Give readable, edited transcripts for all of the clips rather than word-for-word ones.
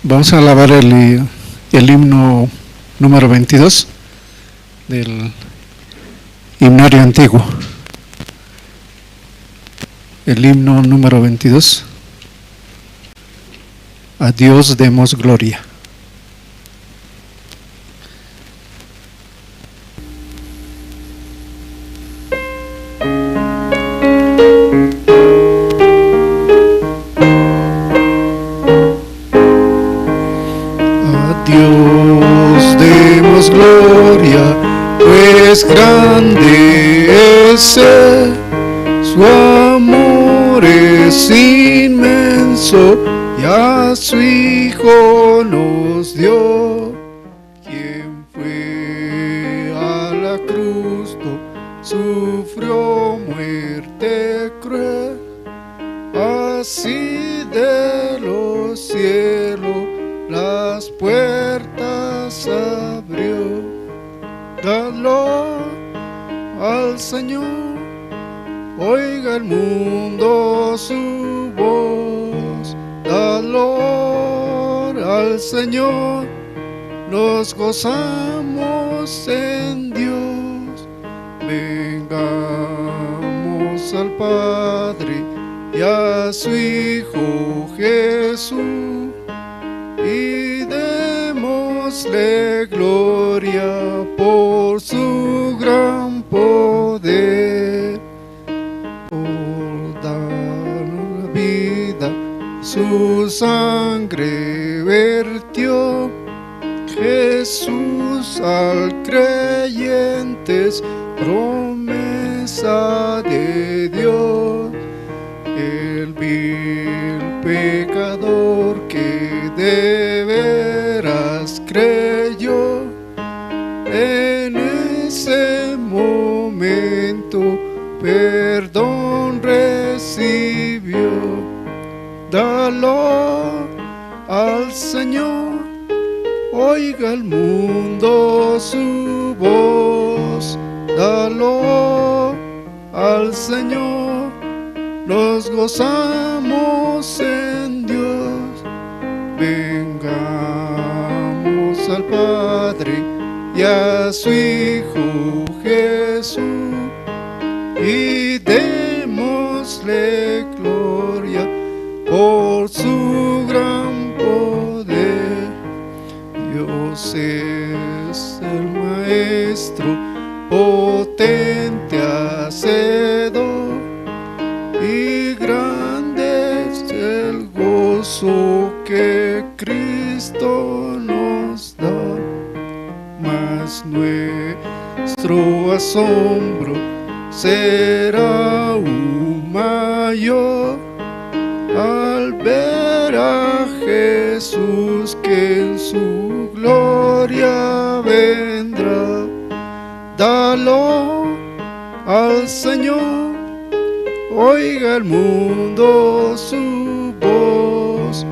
Vamos a alabar el himno número 22 del himnario antiguo. El himno número 22. A Dios demos gloria. Dios demos gloria, pues grande es Él, su amor es inmenso, y a su Hijo nos dio, quien fue a la cruz, sufrió muerte cruel, así de los cielos las puertas abrió. Dadlo al Señor, oiga el mundo su voz. Dadlo al Señor, nos gozamos en Dios. Vengamos al Padre y a su Hijo Jesús, y démosle gloria por su gran poder. Por darnos la vida, su sangre vertió. Jesús al creyente es promesa de Dios. El vil pecador que de veras creyó, en ese momento perdón recibió. Dalo al Señor, oiga el mundo su voz. Dalo al Señor, nos gozamos en Dios. Vengamos al Padre y a su Hijo Jesús, y démosle gloria por su gran poder. Dios es el Maestro, potente hacedor, y grande es el gozo que Cristo nos da. Mas nuestro asombro será aún mayor al ver a Jesús que en su gloria vendrá. Dalo al Señor, oiga el mundo su voz.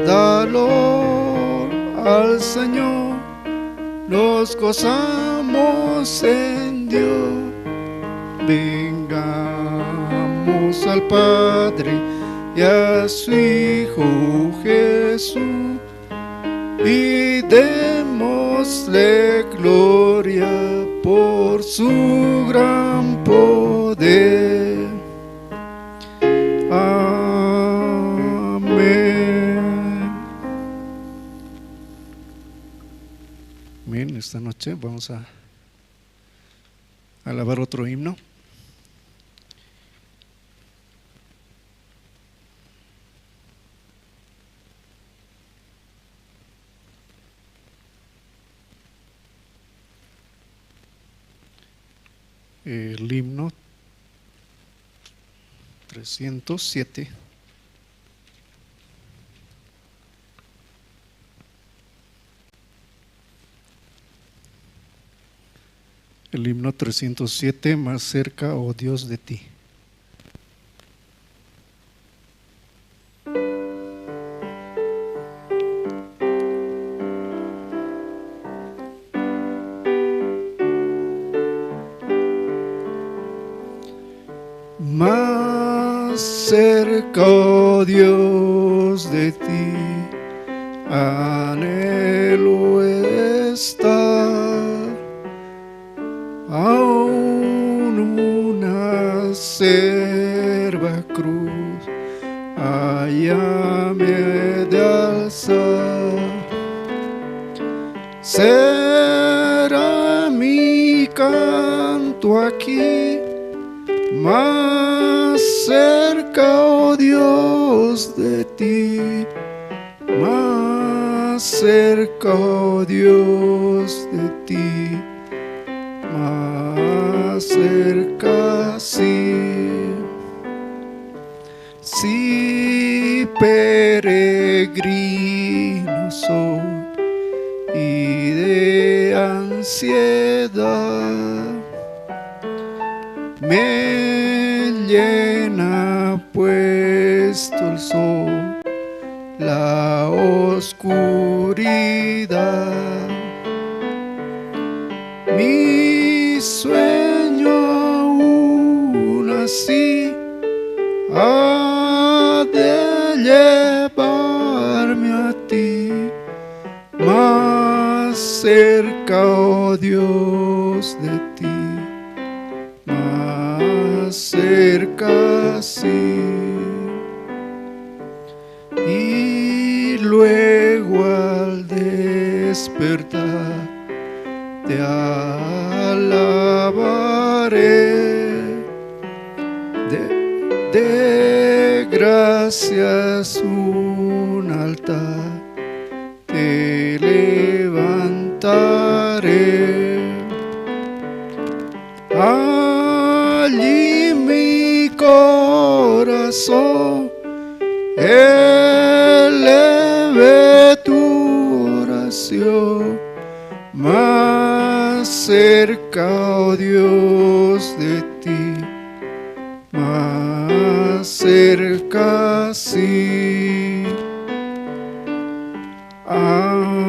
Dalo al Señor, nos gozamos en Dios. Vengamos al Padre y a su Hijo Jesús, y démosle gloria por su gran poder. Amén. Bien, esta noche vamos a alabar otro himno. El himno 307. El himno 307, más cerca, oh Dios, de ti. Más cerca, oh Dios, de ti, será mi canto aquí, más cerca, oh Dios, de ti, más cerca, oh Dios, de ti, más cerca, sí. Si peregrino soy y de ansiedad me llena puesto el sol, la oscuridad, mi sueño aún así ha de llevarme a ti, más cerca, oh Dios, de ti, más cerca, sí. Y luego al despertar te alabaré, de gracias un altar te levantaré. Allí mi corazón eleve tu oración, más cerca, oh Dios, de ti, más cerca, sí. Amén.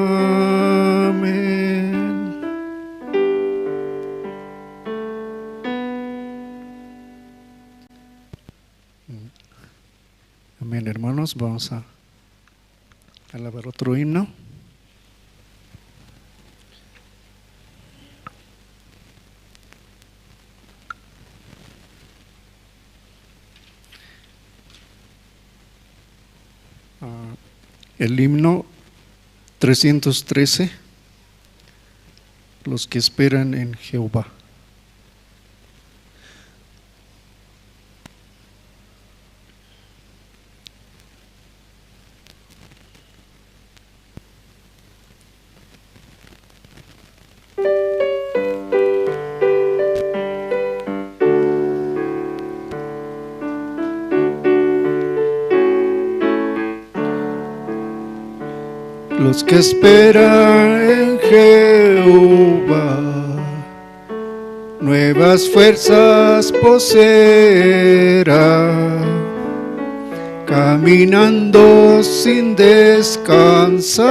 Amén, hermanos. Vamos a alabar otro himno. El himno 313, los que esperan en Jehová. Los que esperan en Jehová nuevas fuerzas poseerán, caminando sin descansar,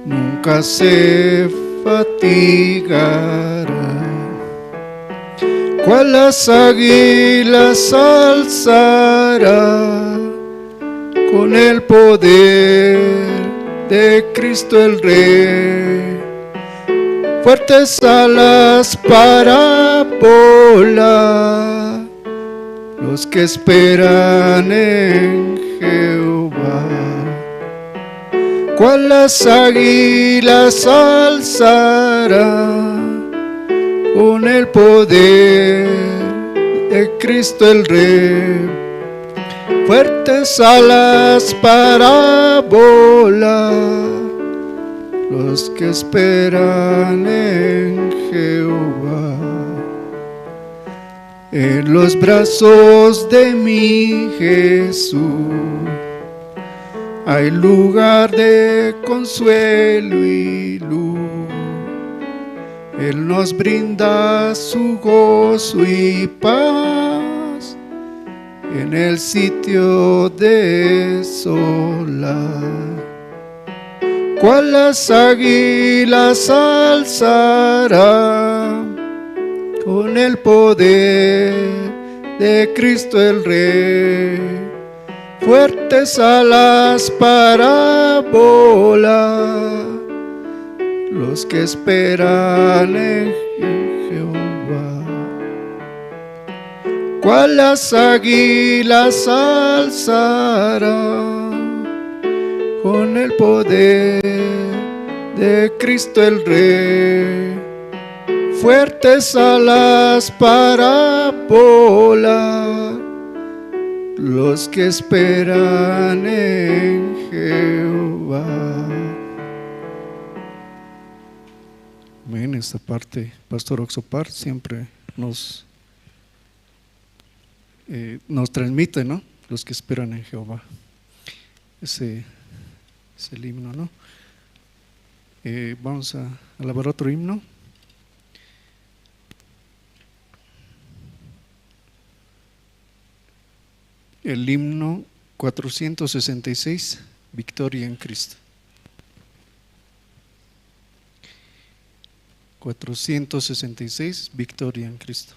nunca se fatigarán. Cual las águilas alzará con el poder de Cristo el Rey, fuertes alas para volar, los que esperan en Jehová. Cual las águilas alzarán con el poder de Cristo el Rey, fuertes alas para volar, los que esperan en Jehová. En los brazos de mi Jesús hay lugar de consuelo y luz. Él nos brinda su gozo y paz en el sitio desolado. Cual las águilas alzarán con el poder de Cristo el Rey, fuertes alas para volar, los que esperan en Jehová. Cual las águilas alzarán con el poder de Cristo el Rey, fuertes alas para volar, los que esperan en Jehová. En esta parte, Pastor Oxopar siempre nos transmite, ¿no? Los que esperan en Jehová. Ese es el himno, ¿no? Vamos a alabar otro himno. El himno 466, Victoria en Cristo. 466, Victoria en Cristo.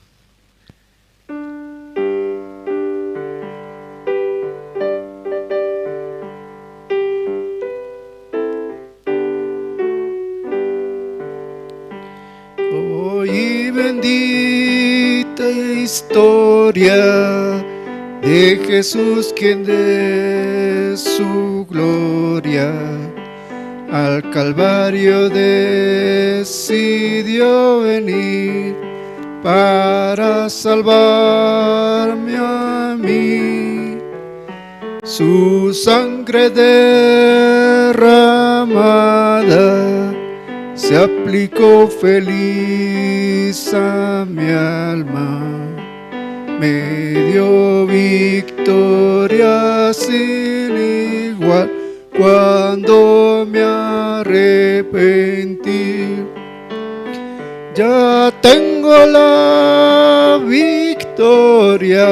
Hoy bendita historia de Jesús, quien de su gloria al Calvario decidió venir para salvarme a mí. Su sangre derramada se aplicó feliz a mi alma, me dio victoria sin igual cuando me arrepentí. Ya tengo la victoria,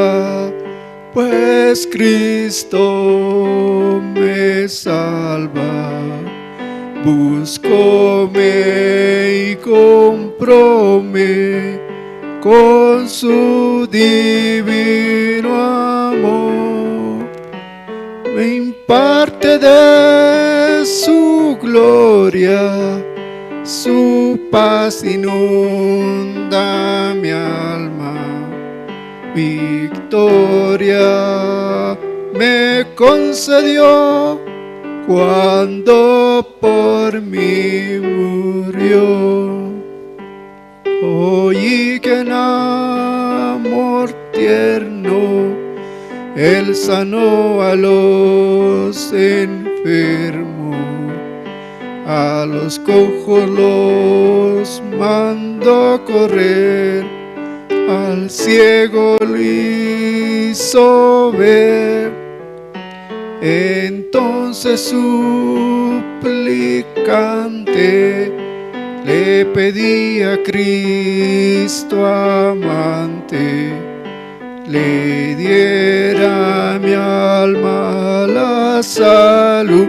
pues Cristo me salva. Búscome y compróme con su divino amor. Me imparte de su gloria, su paz inunda mi alma. Victoria me concedió cuando por mí murió. Oí que en amor tierno Él sanó a los enfermos, a los cojos los mandó correr, al ciego lo hizo ver. Entonces suplicante le pedí a Cristo amante, le diera mi alma la salud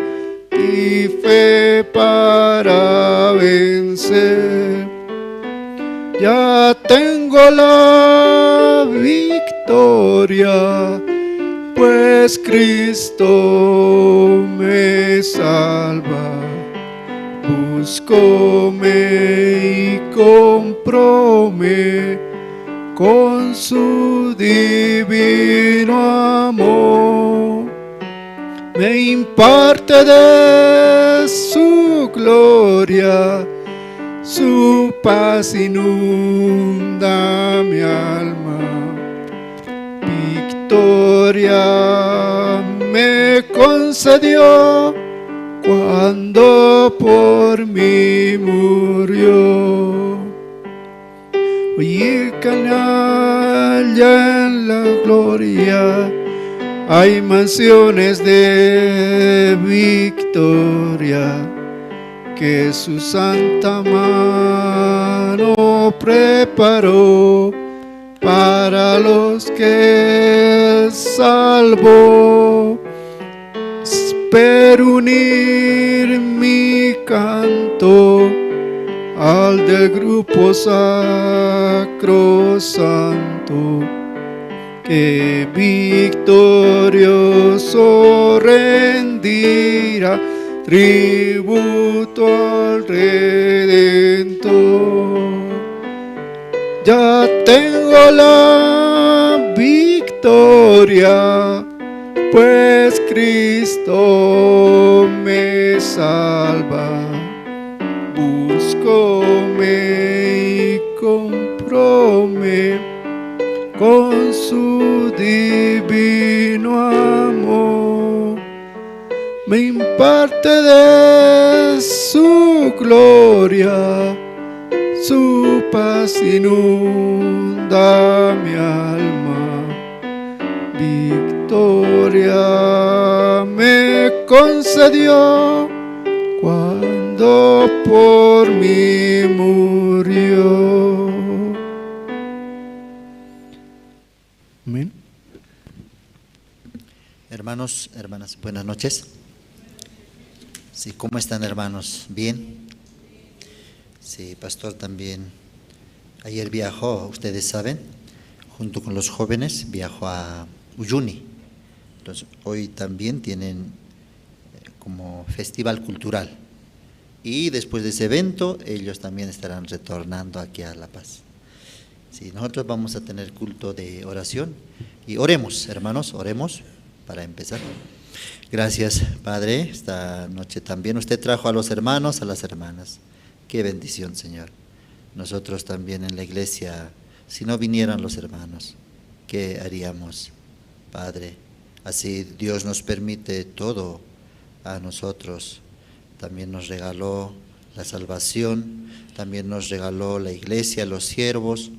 y fe para vencer. Ya tengo la victoria, pues Cristo me salva. Búscome y compróme con su divino amor. Me imparte de su gloria, su paz inunda mi alma. Victoria me concedió cuando por mí murió. Oye, canalla, en la gloria hay mansiones de victoria que su santa mano preparó para los que Él salvó. Espero unir mi canto al del grupo sacrosanto, que victorioso rendirá tributo al Redentor. Ya tengo la victoria, pues Cristo me salva. buscóme y compróme con su divino amor. Me imparte de su gloria, su paz inunda mi alma. Victoria me concedió cuando por mí murió. Amén. Hermanos, hermanas, buenas noches. Sí, ¿cómo están, hermanos? ¿Bien? Sí, pastor también. Ayer viajó, ustedes saben, junto con los jóvenes, viajó a Uyuni. Entonces, hoy también tienen como festival cultural. Y después de ese evento, ellos también estarán retornando aquí a La Paz. Sí, nosotros vamos a tener culto de oración. Y oremos, hermanos, oremos para empezar. Gracias, Padre, esta noche también usted trajo a los hermanos, a las hermanas. Qué bendición, Señor. Nosotros también en la iglesia, si no vinieran los hermanos, ¿qué haríamos, Padre? Así Dios nos permite todo a nosotros. También nos regaló la salvación, también nos regaló la iglesia, los siervos.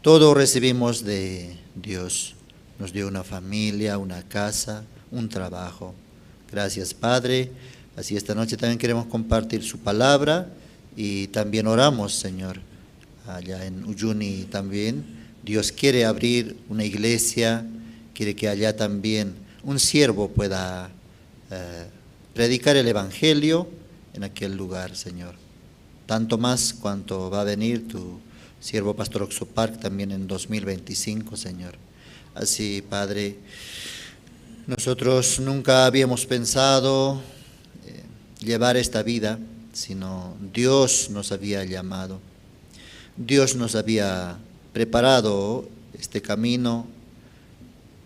Todo recibimos de Dios. Nos dio una familia, una casa, un trabajo. Gracias, Padre. Así esta noche también queremos compartir su palabra y también oramos, Señor. Allá en Uyuni también Dios quiere abrir una iglesia, quiere que allá también un siervo pueda predicar el evangelio en aquel lugar, Señor. Tanto más cuanto va a venir tu siervo Pastor Oxopark también en 2025, Señor. Así, Padre, nosotros nunca habíamos pensado llevar esta vida, sino Dios nos había llamado. Dios nos había preparado este camino.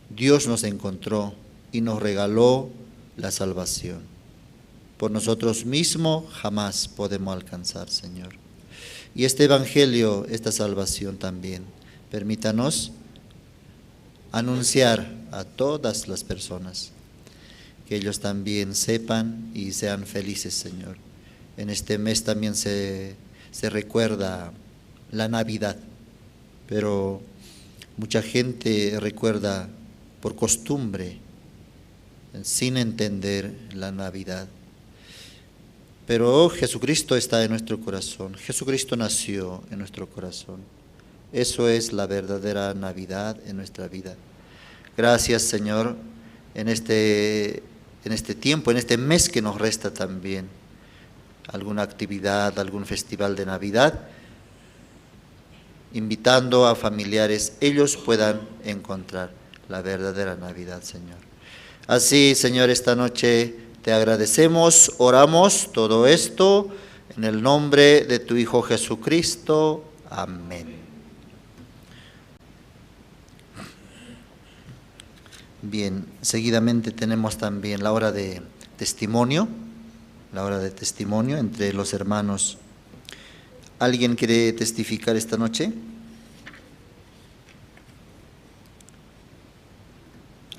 Dios nos encontró y nos regaló la salvación. Por nosotros mismos jamás podemos alcanzar, Señor. Y este evangelio, esta salvación también, permítanos anunciar a todas las personas, que ellos también sepan y sean felices, Señor. En este mes también se recuerda la Navidad, pero mucha gente recuerda por costumbre, sin entender la Navidad. Pero Jesucristo está en nuestro corazón, Jesucristo nació en nuestro corazón. Eso es la verdadera Navidad en nuestra vida. Gracias, Señor, en este tiempo, en este mes que nos resta también, alguna actividad, algún festival de Navidad, invitando a familiares, ellos puedan encontrar la verdadera Navidad, Señor. Así, Señor, esta noche te agradecemos, oramos todo esto en el nombre de tu Hijo Jesucristo. Amén. Bien, seguidamente tenemos también la hora de testimonio, entre los hermanos. ¿Alguien quiere testificar esta noche?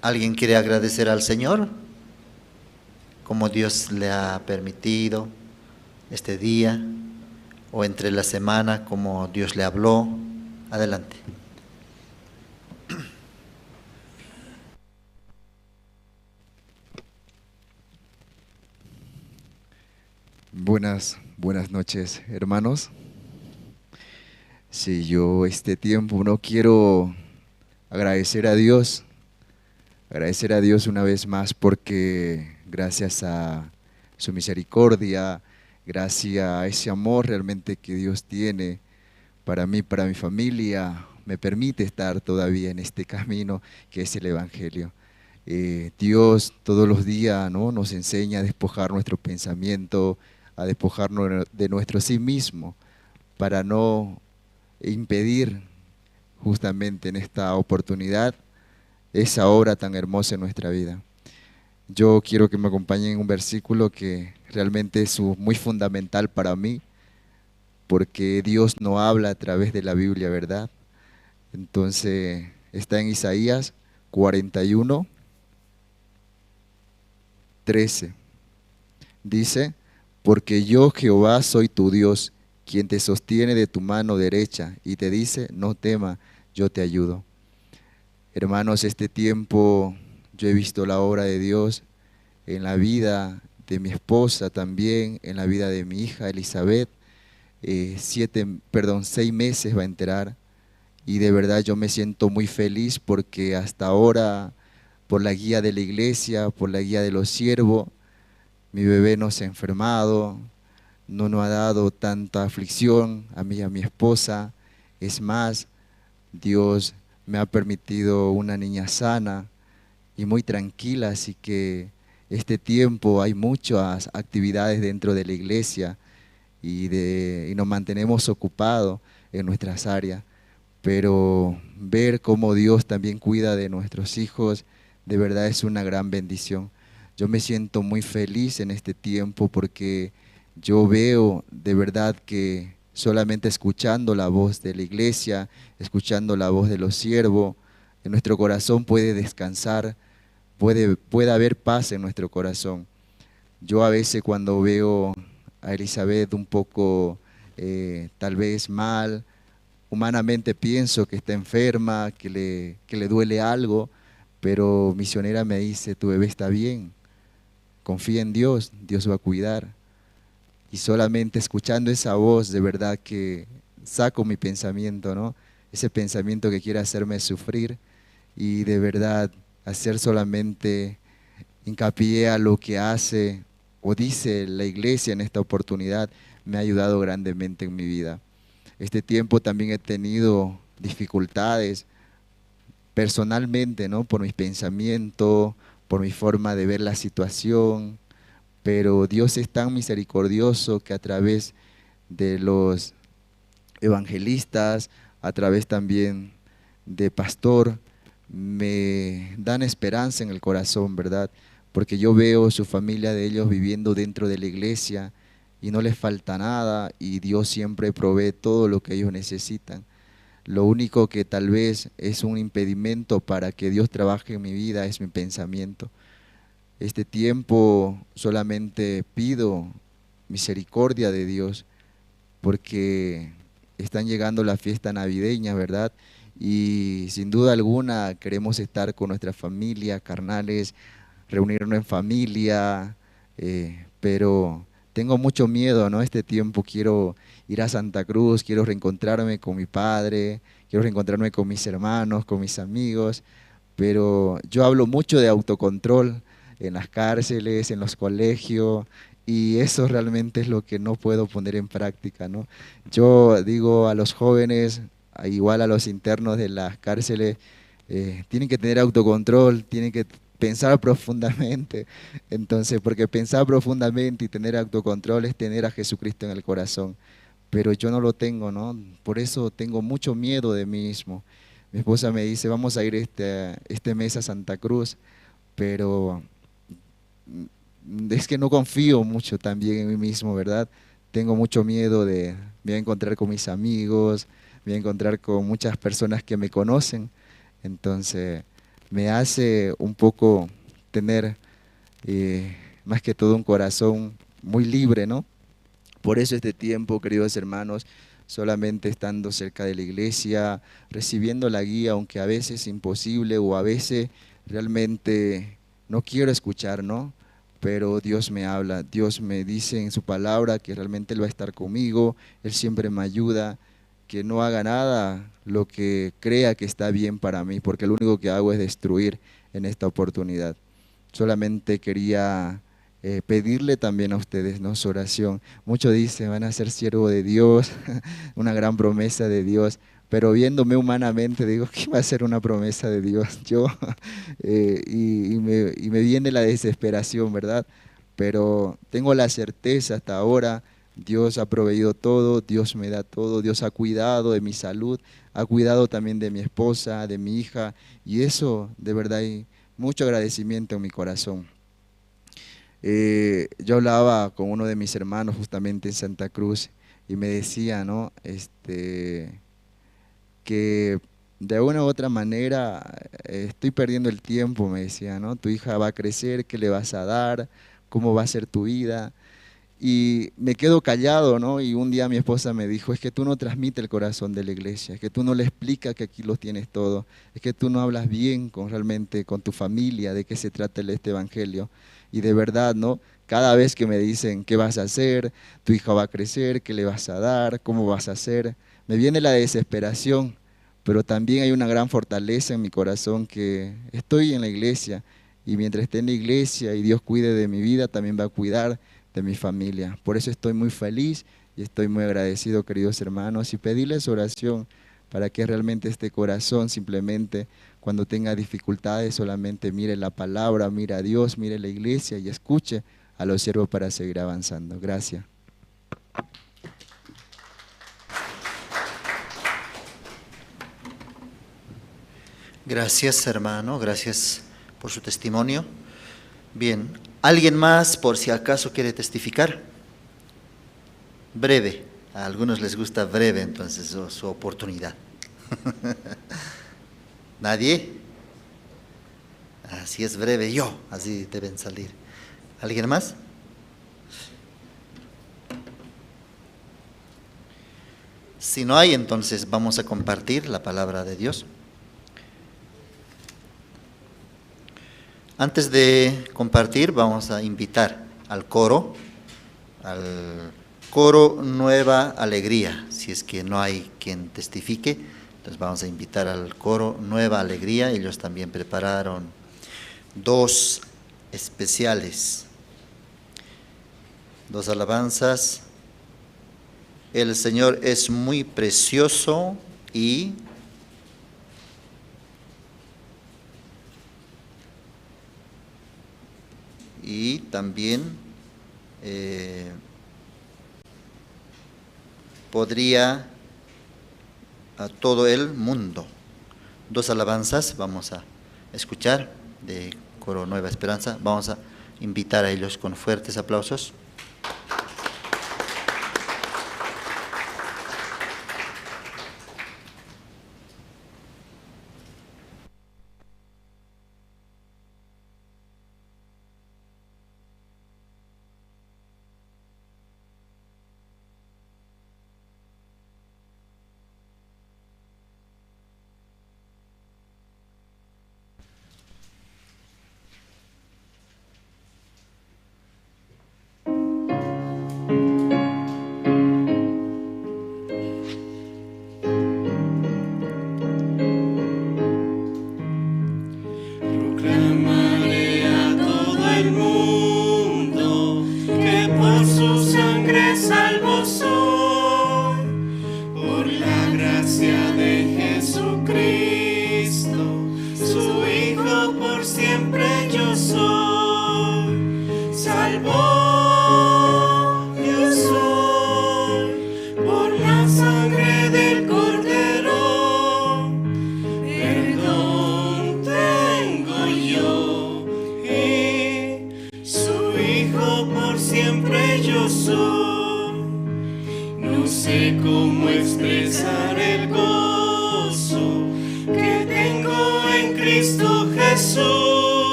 ¿Alguien quiere agradecer al Señor? Como Dios le ha permitido este día o entre la semana, como Dios le habló. Adelante. Buenas noches, hermanos. Sí, yo este tiempo no quiero agradecer a Dios una vez más, porque gracias a su misericordia, gracias a ese amor realmente que Dios tiene para mí, para mi familia, me permite estar todavía en este camino que es el Evangelio. Dios todos los días, ¿no?, nos enseña a despojar nuestro pensamiento, a despojarnos de nuestro sí mismo, para no impedir justamente en esta oportunidad esa obra tan hermosa en nuestra vida. Yo quiero que me acompañen en un versículo que realmente es muy fundamental para mí, porque Dios no habla a través de la Biblia, ¿verdad? Entonces, está en Isaías 41, 13. Dice, porque yo Jehová soy tu Dios, quien te sostiene de tu mano derecha y te dice, no tema, yo te ayudo. Hermanos, este tiempo yo he visto la obra de Dios en la vida de mi esposa también, en la vida de mi hija Elizabeth. 6 meses va a enterar y de verdad yo me siento muy feliz porque hasta ahora, por la guía de la iglesia, por la guía de los siervos, mi bebé no se ha enfermado, no nos ha dado tanta aflicción a mí y a mi esposa. Es más, Dios me ha permitido una niña sana y muy tranquila, así que este tiempo hay muchas actividades dentro de la iglesia y nos mantenemos ocupados en nuestras áreas, pero ver cómo Dios también cuida de nuestros hijos, de verdad es una gran bendición. Yo me siento muy feliz en este tiempo porque yo veo de verdad que solamente escuchando la voz de la iglesia, escuchando la voz de los siervos, en nuestro corazón puede descansar, puede haber paz en nuestro corazón. Yo a veces cuando veo a Elizabeth un poco tal vez mal, humanamente pienso que está enferma, que le duele algo, pero misionera me dice, tu bebé está bien, confía en Dios, Dios va a cuidar. Y solamente escuchando esa voz, de verdad que saco mi pensamiento, ¿no? Ese pensamiento que quiere hacerme sufrir y de verdad hacer solamente hincapié a lo que hace o dice la iglesia en esta oportunidad, me ha ayudado grandemente en mi vida. Este tiempo también he tenido dificultades personalmente, ¿no? Por mis pensamientos, por mi forma de ver la situación, pero Dios es tan misericordioso que a través de los evangelistas, a través también de pastor, me dan esperanza en el corazón, ¿verdad? Porque yo veo su familia de ellos viviendo dentro de la iglesia y no les falta nada y Dios siempre provee todo lo que ellos necesitan. Lo único que tal vez es un impedimento para que Dios trabaje en mi vida es mi pensamiento. Este tiempo solamente pido misericordia de Dios porque están llegando las fiestas navideñas, ¿verdad? Y sin duda alguna queremos estar con nuestra familia, carnales, reunirnos en familia, pero tengo mucho miedo, ¿no? Este tiempo quiero ir a Santa Cruz, quiero reencontrarme con mi padre, quiero reencontrarme con mis hermanos, con mis amigos, pero yo hablo mucho de autocontrol en las cárceles, en los colegios, y eso realmente es lo que no puedo poner en práctica, ¿no? Yo digo a los jóvenes, igual a los internos de las cárceles, tienen que tener autocontrol, tienen que pensar profundamente. Entonces, porque pensar profundamente y tener autocontrol es tener a Jesucristo en el corazón, pero yo no lo tengo, ¿no? Por eso tengo mucho miedo de mí mismo. Mi esposa me dice, vamos a ir este mes a Santa Cruz, pero es que no confío mucho también en mí mismo, ¿verdad? Tengo mucho miedo me voy a encontrar con mis amigos, me voy a encontrar con muchas personas que me conocen, entonces me hace un poco tener más que todo un corazón muy libre, ¿no? Por eso este tiempo, queridos hermanos, solamente estando cerca de la iglesia, recibiendo la guía, aunque a veces es imposible o a veces realmente no quiero escuchar, ¿no? Pero Dios me habla, Dios me dice en su palabra que realmente Él va a estar conmigo, Él siempre me ayuda, que no haga nada lo que crea que está bien para mí, porque lo único que hago es destruir en esta oportunidad. Solamente quería pedirle también a ustedes, ¿no?, su oración. Muchos dicen, van a ser siervo de Dios, una gran promesa de Dios, pero viéndome humanamente digo, ¿qué va a ser una promesa de Dios? Yo, y me viene la desesperación, ¿verdad? Pero tengo la certeza hasta ahora, Dios ha proveído todo, Dios me da todo, Dios ha cuidado de mi salud, ha cuidado también de mi esposa, de mi hija, y eso de verdad hay mucho agradecimiento en mi corazón. Yo hablaba con uno de mis hermanos justamente en Santa Cruz y me decía, ¿no? Que de una u otra manera estoy perdiendo el tiempo, me decía, ¿no? Tu hija va a crecer, ¿qué le vas a dar? ¿Cómo va a ser tu vida? Y me quedo callado, ¿no? Y un día mi esposa me dijo, es que tú no transmites el corazón de la iglesia, es que tú no le explicas que aquí lo tienes todo, es que tú no hablas bien realmente con tu familia de qué se trata este evangelio. Y de verdad, ¿no? Cada vez que me dicen, ¿qué vas a hacer? Tu hija va a crecer, ¿qué le vas a dar? ¿Cómo vas a hacer? Me viene la desesperación, pero también hay una gran fortaleza en mi corazón que estoy en la iglesia y mientras esté en la iglesia y Dios cuide de mi vida, también va a cuidar de mi familia. Por eso estoy muy feliz y estoy muy agradecido, queridos hermanos, y pedirles oración para que realmente este corazón simplemente cuando tenga dificultades solamente mire la palabra, mire a Dios, mire la iglesia y escuche a los siervos para seguir avanzando. Gracias. Gracias, hermano, gracias por su testimonio. Bien, ¿alguien más por si acaso quiere testificar? Breve, a algunos les gusta breve, entonces su oportunidad. ¿Nadie? Así es breve, yo, así deben salir. ¿Alguien más? Si no hay, entonces vamos a compartir la palabra de Dios. Antes de compartir, vamos a invitar al coro Nueva Alegría. Si es que no hay quien testifique, entonces vamos a invitar al coro Nueva Alegría. Ellos también prepararon 2 especiales, 2 alabanzas. El Señor es muy precioso y también podría a todo el mundo. 2 alabanzas vamos a escuchar de Coro Nueva Esperanza. Vamos a invitar a ellos con fuertes aplausos.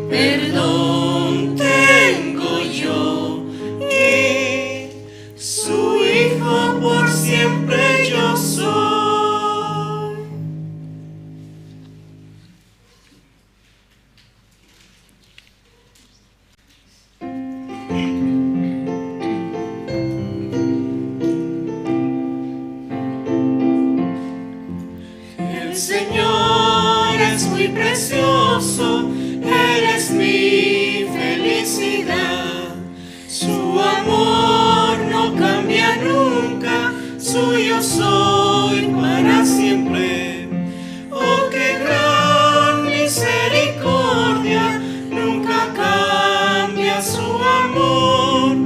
Perdón tengo yo y El Señor es muy precioso, Él es mi felicidad. Su amor no cambia nunca, suyo soy para siempre. Oh, qué gran misericordia, nunca cambia su amor.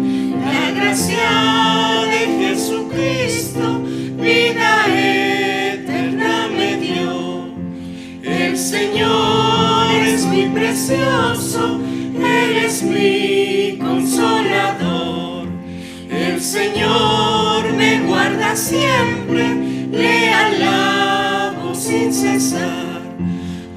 La gracia de Jesucristo, vida eterna me dio. El Señor es muy precioso, Él es mi consolador. El Señor me guarda siempre, le alabo sin cesar.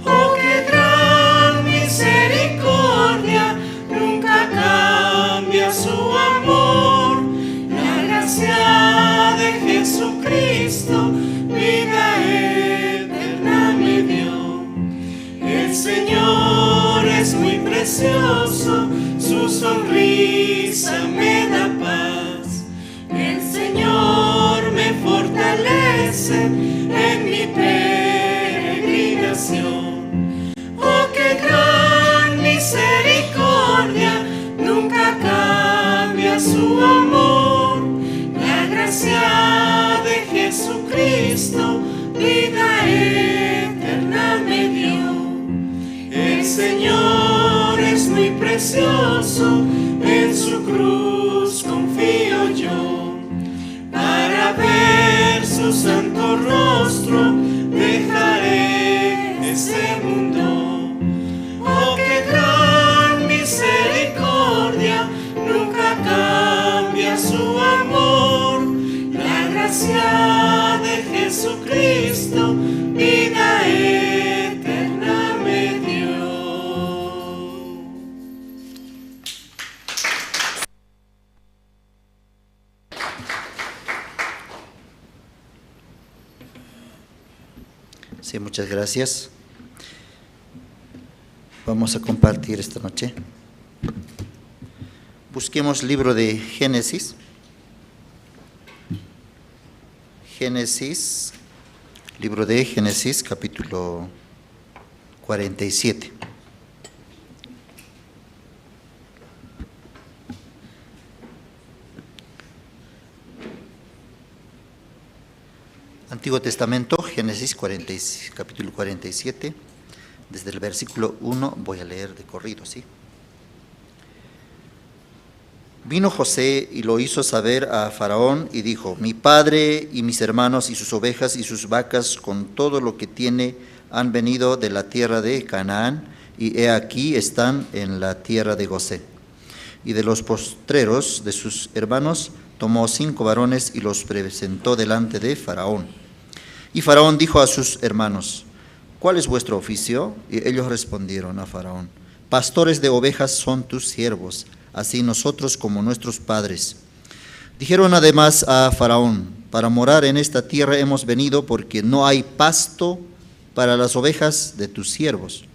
Oh, qué gran misericordia, nunca cambia su amor. La gracia de Jesucristo, vida eterna me dio. El Señor es muy precioso, su sonrisa me da paz. El Señor me fortalece en mi peregrinación. Oh, qué gran misericordia, nunca cambia su amor. La gracia de Jesucristo, vida eterna me dio. El Señor es muy precioso, en su cruz confío yo. Para ver su santo rostro, dejaré este mundo. Oh, qué gran misericordia, nunca cambia su amor. La gracia de Jesucristo, vida eterna me dio. Sí, muchas gracias. Vamos a compartir esta noche. Busquemos libro de Génesis. Génesis, libro de Génesis, capítulo 47. Antiguo Testamento, Génesis capítulo 47, desde el versículo 1 voy a leer de corrido, ¿sí? Vino José y lo hizo saber a Faraón y dijo: mi padre y mis hermanos y sus ovejas y sus vacas con todo lo que tiene han venido de la tierra de Canaán, y he aquí están en la tierra de Gosén. Y de los postreros de sus hermanos tomó 5 varones y los presentó delante de Faraón. Y Faraón dijo a sus hermanos: ¿cuál es vuestro oficio? Y ellos respondieron a Faraón: pastores de ovejas son tus siervos, así nosotros como nuestros padres. Dijeron además a Faraón: para morar en esta tierra hemos venido, porque no hay pasto para las ovejas de tus siervos.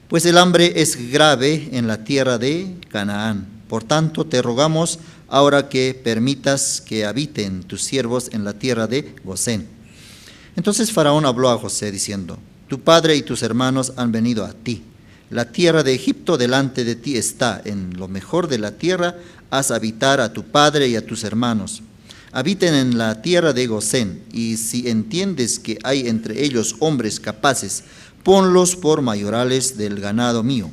Pues el hambre es grave en la tierra de Canaán. Por tanto, te rogamos ahora que permitas que habiten tus siervos en la tierra de Gosén. Entonces Faraón habló a José diciendo: tu padre y tus hermanos han venido a ti. La tierra de Egipto delante de ti está. En lo mejor de la tierra haz habitar a tu padre y a tus hermanos. Habiten en la tierra de Gosén, y si entiendes que hay entre ellos hombres capaces, ponlos por mayorales del ganado mío.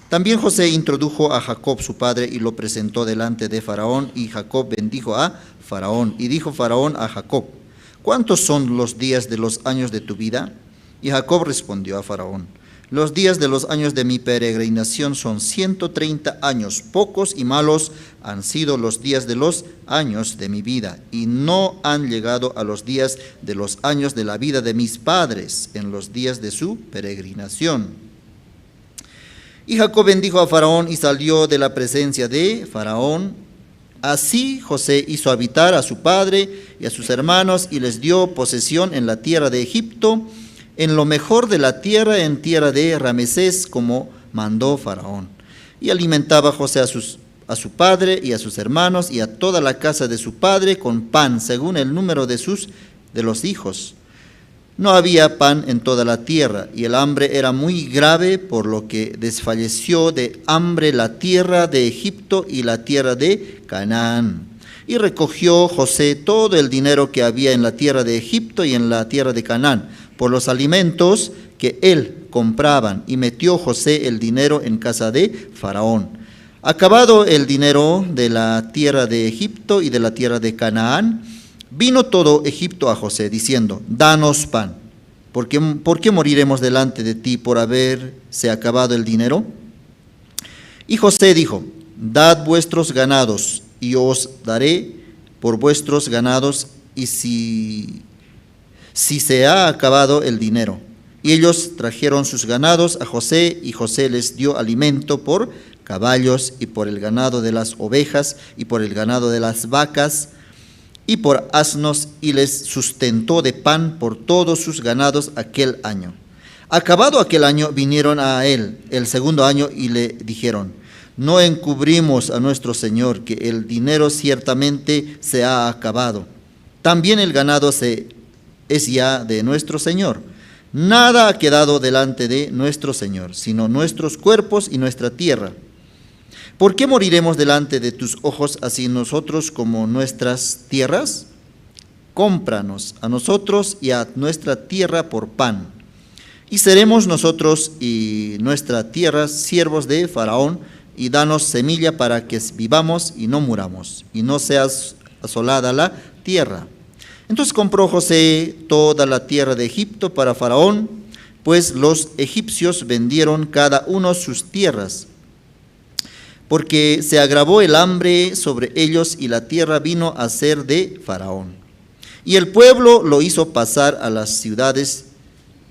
También José introdujo a Jacob su padre y lo presentó delante de Faraón, y Jacob bendijo a Faraón. Y dijo Faraón a Jacob: ¿cuántos son los días de los años de tu vida? Y Jacob respondió a Faraón: los días de los años de mi peregrinación son 130 años, pocos y malos han sido los días de los años de mi vida, y no han llegado a los días de los años de la vida de mis padres en los días de su peregrinación. Y Jacob bendijo a Faraón y salió de la presencia de Faraón. Así José hizo habitar a su padre y a sus hermanos, y les dio posesión en la tierra de Egipto, en lo mejor de la tierra, en tierra de Ramesés, como mandó Faraón. Y alimentaba José a su padre y a sus hermanos y a toda la casa de su padre con pan, según el número de los hijos. No había pan en toda la tierra, y el hambre era muy grave, por lo que desfalleció de hambre la tierra de Egipto y la tierra de Canaán. Y recogió José todo el dinero que había en la tierra de Egipto y en la tierra de Canaán, por los alimentos que él compraban, y metió José el dinero en casa de Faraón. Acabado el dinero de la tierra de Egipto y de la tierra de Canaán, vino todo Egipto a José, diciendo: danos pan, ¿por qué moriremos delante de ti por haberse acabado el dinero? Y José dijo: dad vuestros ganados, y os daré por vuestros ganados, y si se ha acabado el dinero. Y ellos trajeron sus ganados a José, y José les dio alimento por caballos, y por el ganado de las ovejas, y por el ganado de las vacas, y por asnos, y les sustentó de pan por todos sus ganados aquel año. Acabado aquel año, vinieron a él el segundo año, y le dijeron: no encubrimos a nuestro señor que el dinero ciertamente se ha acabado. También el ganado es ya de nuestro señor. Nada ha quedado delante de nuestro señor, sino nuestros cuerpos y nuestra tierra. ¿Por qué moriremos delante de tus ojos, así nosotros como nuestras tierras? Cómpranos a nosotros y a nuestra tierra por pan. Y seremos nosotros y nuestra tierra siervos de Faraón, y danos semilla para que vivamos y no muramos, y no seas asolada la tierra. Entonces compró José toda la tierra de Egipto para Faraón, pues los egipcios vendieron cada uno sus tierras, porque se agravó el hambre sobre ellos, y la tierra vino a ser de Faraón. Y el pueblo lo hizo pasar a las ciudades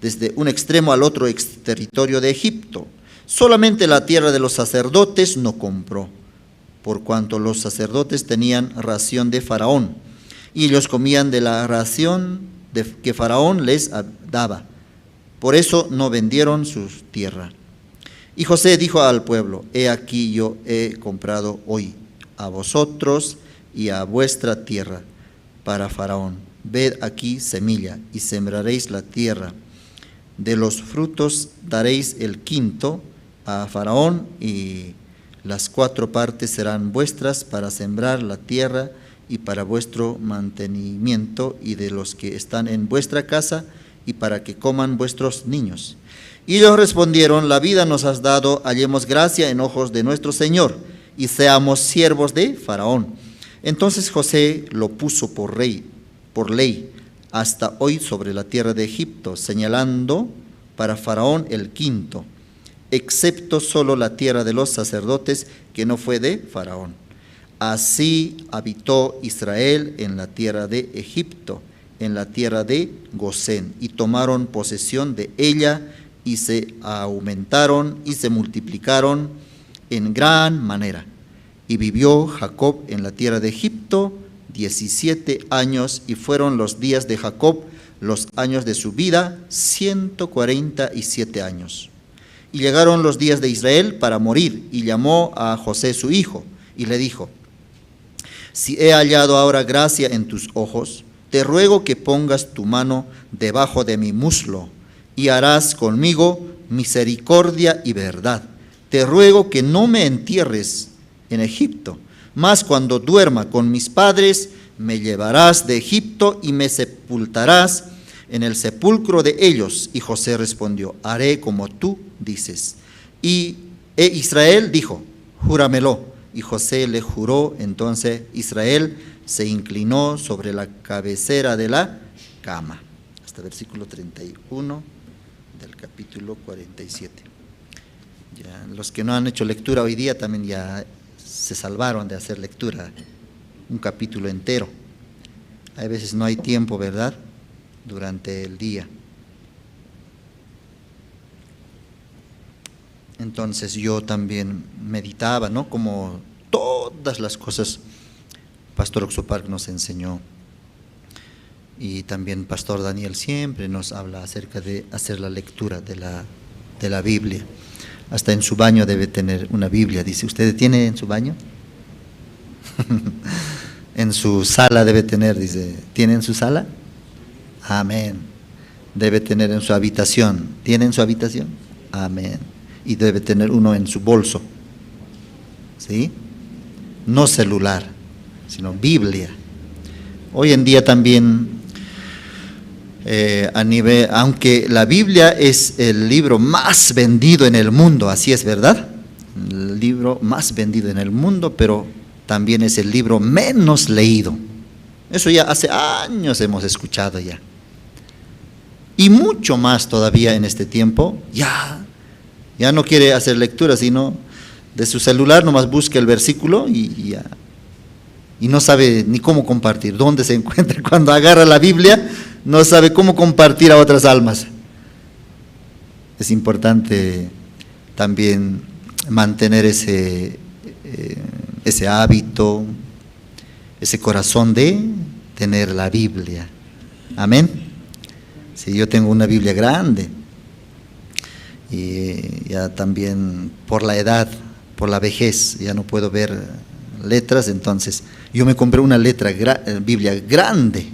desde un extremo al otro territorio de Egipto. Solamente la tierra de los sacerdotes no compró, por cuanto los sacerdotes tenían ración de Faraón, y ellos comían de la ración que Faraón les daba. Por eso no vendieron su tierra. Y José dijo al pueblo: he aquí yo he comprado hoy a vosotros y a vuestra tierra para Faraón. Ved aquí semilla, y sembraréis la tierra. De los frutos daréis el quinto a Faraón, y las 4 partes serán vuestras para sembrar la tierra y para vuestro mantenimiento, y de los que están en vuestra casa, y para que coman vuestros niños. Y ellos respondieron: la vida nos has dado, hallemos gracia en ojos de nuestro Señor, y seamos siervos de Faraón. Entonces José lo puso por ley, hasta hoy sobre la tierra de Egipto, señalando para Faraón el quinto, excepto solo la tierra de los sacerdotes, que no fue de Faraón. Así habitó Israel en la tierra de Egipto, en la tierra de Gosén, y tomaron posesión de ella, y se aumentaron y se multiplicaron en gran manera. Y vivió Jacob en la tierra de Egipto 17 años, y fueron los días de Jacob, los años de su vida, 147 años. Y llegaron los días de Israel para morir, y llamó a José su hijo, y le dijo: si he hallado ahora gracia en tus ojos, te ruego que pongas tu mano debajo de mi muslo, y harás conmigo misericordia y verdad. Te ruego que no me entierres en Egipto, mas cuando duerma con mis padres, me llevarás de Egipto y me sepultarás en el sepulcro de ellos. Y José respondió: haré como tú dices. Y Israel dijo: júramelo. Y José le juró. Entonces Israel se inclinó sobre la cabecera de la cama. Hasta versículo 31 del capítulo 47. Ya, los que no han hecho lectura hoy día también ya se salvaron de hacer lectura, un capítulo entero. A veces no hay tiempo, ¿verdad?, durante el día. Entonces yo también meditaba, ¿no?, como todas las cosas Pastor Oxopark nos enseñó, y también Pastor Daniel siempre nos habla acerca de hacer la lectura de la Biblia. Hasta en su baño debe tener una Biblia, dice. ¿Usted tiene en su baño? En su sala debe tener, dice. ¿Tiene en su sala? Amén. debe tener en su habitación. ¿Tiene en su habitación? Amén. Y debe tener uno en su bolso. ¿Sí? No celular, sino Biblia. Hoy en día también, aunque la Biblia es el libro más vendido en el mundo, así es, ¿verdad? El libro más vendido en el mundo, pero también es el libro menos leído. Eso ya hace años hemos escuchado ya. Y mucho más todavía en este tiempo, ya no quiere hacer lectura, sino de su celular nomás busca el versículo y ya. Y no sabe ni cómo compartir, dónde se encuentra. Cuando agarra la Biblia, no sabe cómo compartir a otras almas. Es importante también mantener ese hábito, ese corazón de tener la Biblia. Amén. Sí, yo tengo una Biblia grande y ya también por la edad, por la vejez, ya no puedo ver letras, entonces yo me compré una Biblia grande,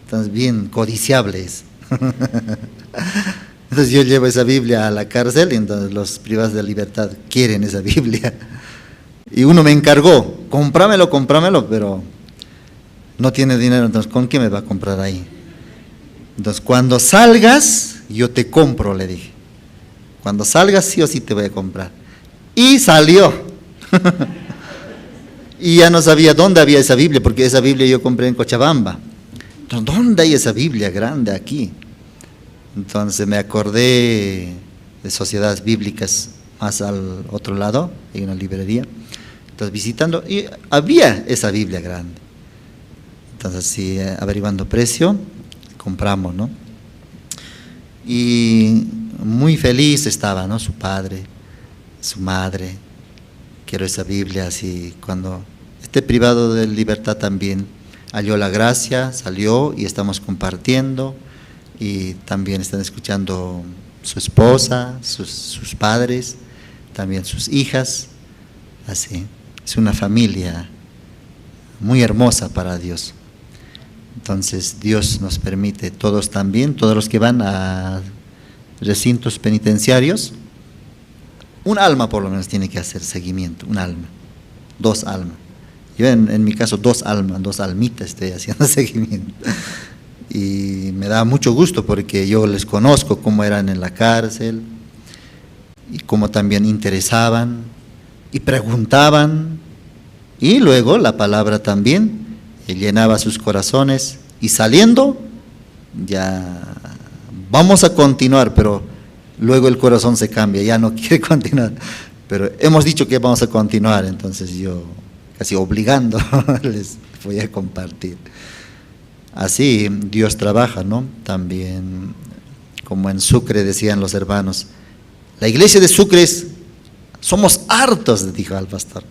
entonces bien codiciable es. Entonces yo llevo esa Biblia a la cárcel y entonces los privados de libertad quieren esa Biblia. Y uno me encargó, cómpramelo, pero no tiene dinero, entonces ¿con qué me va a comprar ahí? Entonces cuando salgas, yo te compro, le dije. Cuando salgas sí o sí te voy a comprar. Y salió. Y ya no sabía dónde había esa Biblia, porque esa Biblia yo compré en Cochabamba. Entonces, ¿dónde hay esa Biblia grande aquí? Entonces me acordé de Sociedades Bíblicas más al otro lado, hay una librería. Entonces visitando, y había esa Biblia grande. Entonces sí, averiguando precio, compramos, ¿no? Y muy feliz estaba, ¿no? Su padre, su madre. Quiero esa Biblia, así cuando esté privado de libertad también halló la gracia, salió y estamos compartiendo. Y también están escuchando su esposa, sus padres, también sus hijas, así. Es una familia muy hermosa para Dios. Entonces Dios nos permite, todos también, todos los que van a recintos penitenciarios, un alma por lo menos tiene que hacer seguimiento, un alma, 2 almas. Yo en mi caso 2 almas, 2 almitas estoy haciendo seguimiento. Y me da mucho gusto porque yo les conozco cómo eran en la cárcel y cómo también interesaban y preguntaban, y luego la palabra también llenaba sus corazones, y saliendo ya vamos a continuar, pero luego el corazón se cambia, ya no quiere continuar, pero hemos dicho que vamos a continuar, entonces yo casi obligando les voy a compartir. Así Dios trabaja, ¿no? También, como en Sucre decían los hermanos, la iglesia de Sucre somos hartos, dijo al pastor.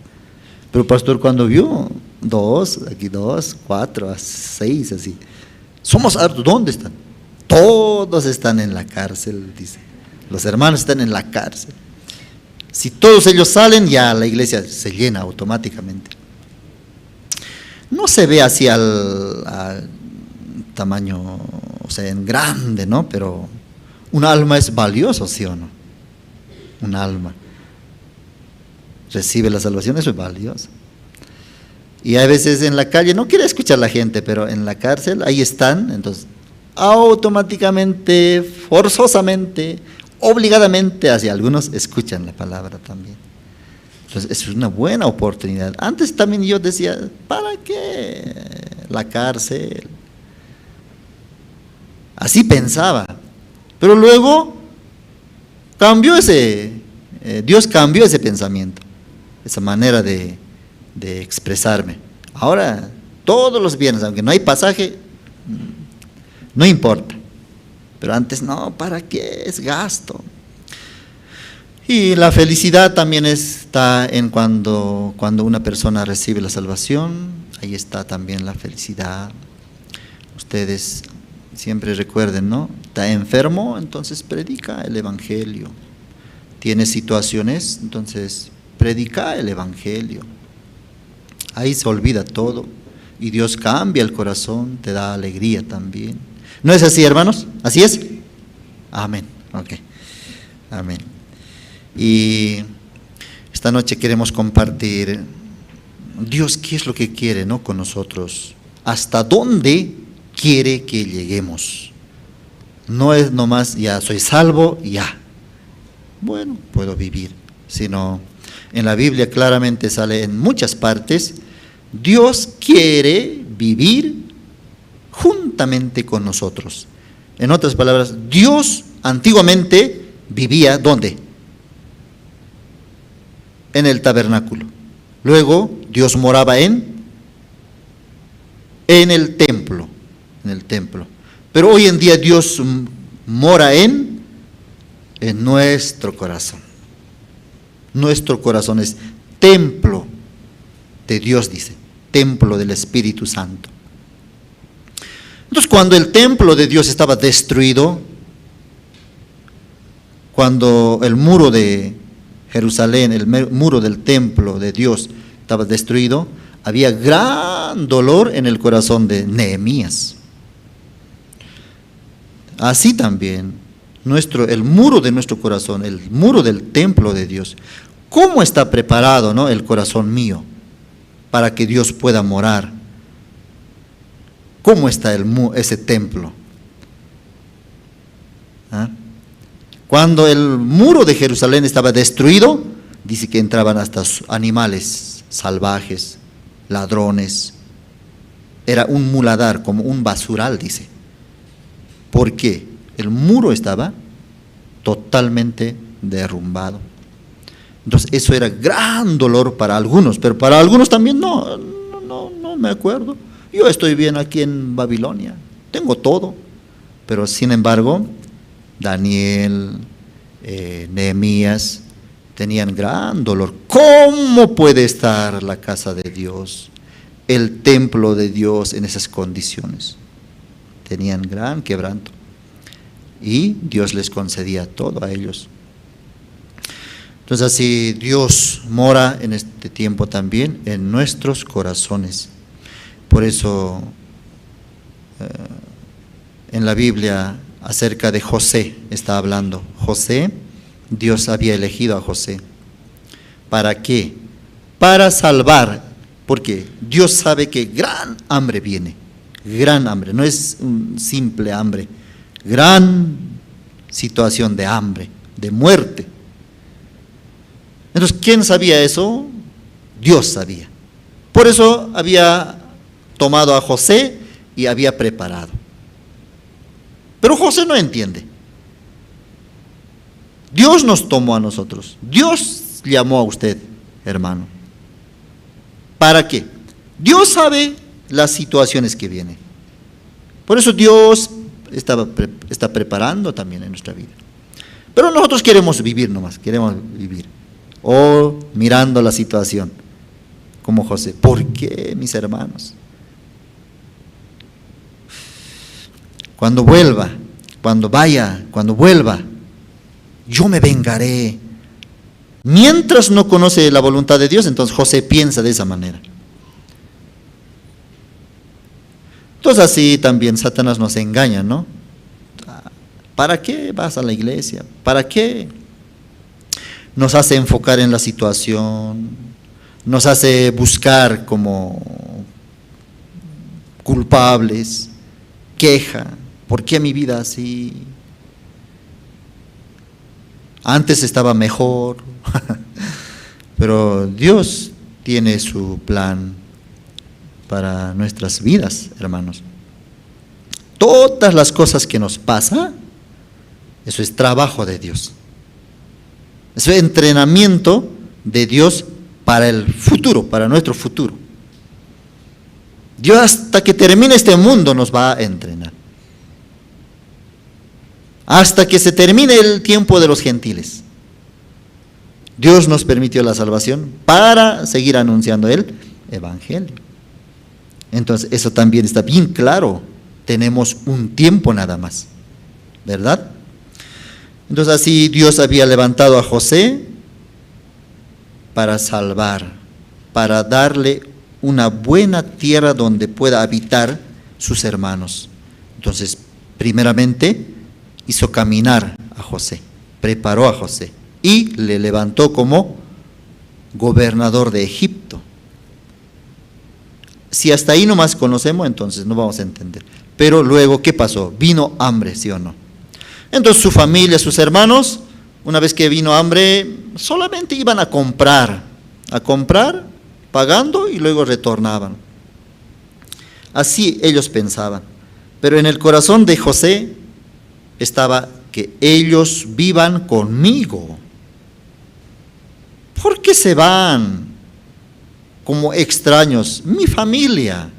Pero el pastor cuando vio 2, aquí 2, 4, 6, así, somos hartos, ¿dónde están? Todos están en la cárcel, dice. Los hermanos están en la cárcel. Si todos ellos salen, ya la iglesia se llena automáticamente. No se ve así al tamaño, o sea, en grande, ¿no? Pero un alma es valioso, ¿sí o no? Un alma recibe la salvación, eso es valioso. Y a veces en la calle, no quiere escuchar la gente, pero en la cárcel, ahí están, entonces automáticamente, forzosamente, obligadamente, hacia algunos escuchan la palabra también. Entonces es una buena oportunidad. Antes también yo decía, ¿para qué la cárcel? Así pensaba, pero luego Dios cambió ese pensamiento, esa manera de expresarme. Ahora, todos los viernes, aunque no hay pasaje, no importa, pero antes no, ¿para qué? Es gasto. Y la felicidad también está en cuando una persona recibe la salvación, ahí está también la felicidad. Ustedes siempre recuerden, ¿no? Está enfermo, entonces predica el evangelio. Tiene situaciones, entonces predica el evangelio. Ahí se olvida todo y Dios cambia el corazón, te da alegría también. ¿No es así, hermanos? ¿Así es? Amén. Ok. Amén. Y esta noche queremos compartir Dios qué es lo que quiere, ¿no?, con nosotros. ¿Hasta dónde quiere que lleguemos? No es nomás, ya soy salvo, ya. Bueno, puedo vivir. Sino, en la Biblia claramente sale en muchas partes, Dios quiere vivir juntamente con nosotros. En otras palabras, Dios antiguamente vivía, ¿dónde? En el tabernáculo. Luego, Dios moraba en el templo. En el templo. Pero hoy en día Dios mora en nuestro corazón. Nuestro corazón es templo de Dios, dice, templo del Espíritu Santo. Entonces, cuando el templo de Dios estaba destruido, cuando el muro de Jerusalén, el muro del templo de Dios estaba destruido, había gran dolor en el corazón de Nehemías. Así también, el muro de nuestro corazón, el muro del templo de Dios, ¿cómo está preparado, ¿no?, el corazón mío para que Dios pueda morar? ¿Cómo está ese templo? ¿Ah? Cuando el muro de Jerusalén estaba destruido, dice que entraban hasta animales salvajes, ladrones. Era un muladar, como un basural, dice. ¿Por qué? El muro estaba totalmente derrumbado. Entonces eso era gran dolor para algunos, pero para algunos también no me acuerdo. Yo estoy bien aquí en Babilonia, tengo todo. Pero sin embargo, Daniel, Nehemías tenían gran dolor. ¿Cómo puede estar la casa de Dios, el templo de Dios en esas condiciones? Tenían gran quebranto. Y Dios les concedía todo a ellos. Entonces así Dios mora en este tiempo también en nuestros corazones. Por eso en la Biblia acerca de José está hablando. José, Dios había elegido a José. ¿Para qué? Para salvar. Porque Dios sabe que gran hambre viene. Gran hambre, no es un simple hambre. Gran situación de hambre, de muerte. Entonces, ¿quién sabía eso? Dios sabía. Por eso había tomado a José y había preparado. Pero José no entiende. Dios nos tomó a nosotros. Dios llamó a usted, hermano. ¿Para qué? Dios sabe las situaciones que vienen. Por eso Dios está preparando también en nuestra vida. Pero nosotros queremos vivir nomás, queremos vivir. O mirando la situación, como José. ¿Por qué, mis hermanos? Cuando vuelva, cuando vuelva, yo me vengaré. Mientras no conoce la voluntad de Dios, entonces José piensa de esa manera. Entonces así también Satanás nos engaña, ¿no? ¿Para qué vas a la iglesia? ¿Para qué? Nos hace enfocar en la situación, nos hace buscar como culpables, queja. ¿Por qué mi vida así? Antes estaba mejor. Pero Dios tiene su plan para nuestras vidas, hermanos. Todas las cosas que nos pasan, eso es trabajo de Dios. Eso es entrenamiento de Dios para el futuro, para nuestro futuro. Dios hasta que termine este mundo nos va a entrenar. Hasta que se termine el tiempo de los gentiles. Dios nos permitió la salvación para seguir anunciando el evangelio. Entonces eso también está bien claro. Tenemos un tiempo nada más, ¿verdad? Entonces así Dios había levantado a José para salvar, para darle una buena tierra donde pueda habitar sus hermanos. Entonces primeramente hizo caminar a José, preparó a José y le levantó como gobernador de Egipto. Si hasta ahí nomás conocemos, entonces no vamos a entender. Pero luego, ¿qué pasó? Vino hambre, ¿sí o no? Entonces su familia, sus hermanos, una vez que vino hambre, solamente iban a comprar, pagando y luego retornaban. Así ellos pensaban. Pero en el corazón de José estaba que ellos vivan conmigo. ¿Por qué se van como extraños? Mi familia,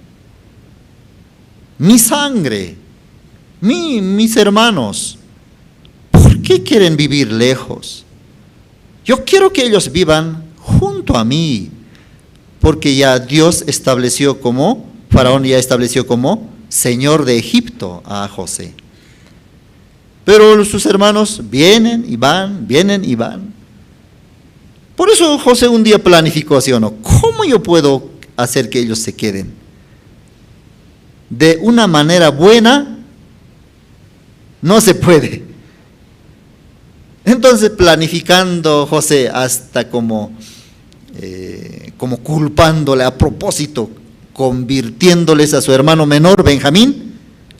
mi sangre, mis hermanos. ¿Por qué quieren vivir lejos? Yo quiero que ellos vivan junto a mí, porque ya Dios estableció como, Faraón ya estableció como señor de Egipto a José. Pero sus hermanos vienen y van, vienen y van. Por eso José un día planificó, ¿sí o no? ¿Cómo yo puedo hacer que ellos se queden? De una manera buena, no se puede. Entonces, planificando José hasta como culpándole a propósito, convirtiéndoles a su hermano menor, Benjamín,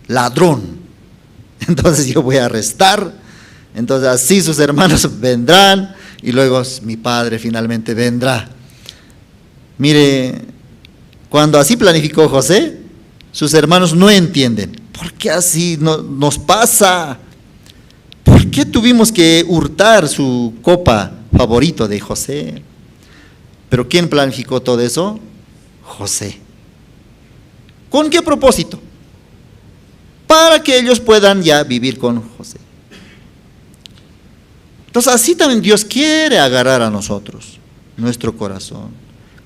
ladrón. Entonces yo voy a arrestar, entonces así sus hermanos vendrán y luego mi padre finalmente vendrá. Mire, cuando así planificó José, sus hermanos no entienden. ¿Por qué así nos pasa? ¿Por qué tuvimos que hurtar su copa favorito de José? ¿Pero quién planificó todo eso? José. ¿Con qué propósito? Para que ellos puedan ya vivir con José. Entonces así también Dios quiere agarrar a nosotros, nuestro corazón.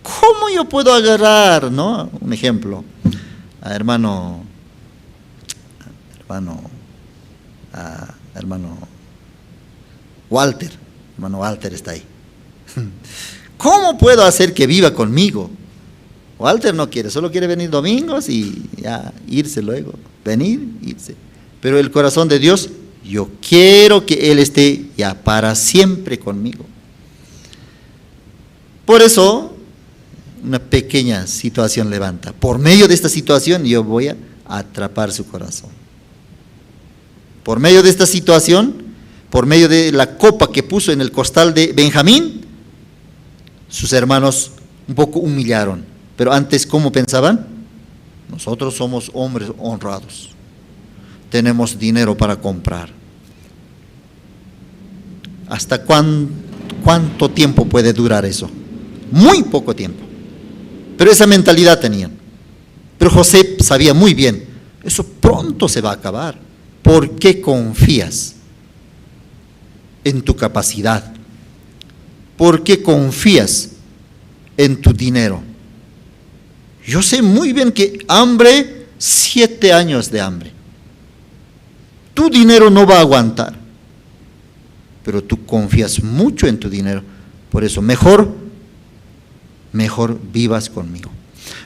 ¿Cómo yo puedo agarrar, no? Un ejemplo, a hermano Walter. Hermano Walter está ahí. ¿Cómo puedo hacer que viva conmigo? Walter no quiere, solo quiere venir domingos y ya irse luego, venir, irse. Pero el corazón de Dios, yo quiero que Él esté ya para siempre conmigo. Por eso, una pequeña situación levanta. Por medio de esta situación yo voy a atrapar su corazón. Por medio de esta situación, por medio de la copa que puso en el costal de Benjamín, sus hermanos un poco humillaron. Pero antes, ¿cómo pensaban? Nosotros somos hombres honrados. Tenemos dinero para comprar. ¿Hasta cuánto tiempo puede durar eso? Muy poco tiempo. Pero esa mentalidad tenían. Pero José sabía muy bien, eso pronto se va a acabar. ¿Por qué confías en tu capacidad? ¿Por qué confías en tu dinero? Yo sé muy bien que hambre, 7 años de hambre. Tu dinero no va a aguantar. Pero tú confías mucho en tu dinero. Por eso mejor vivas conmigo.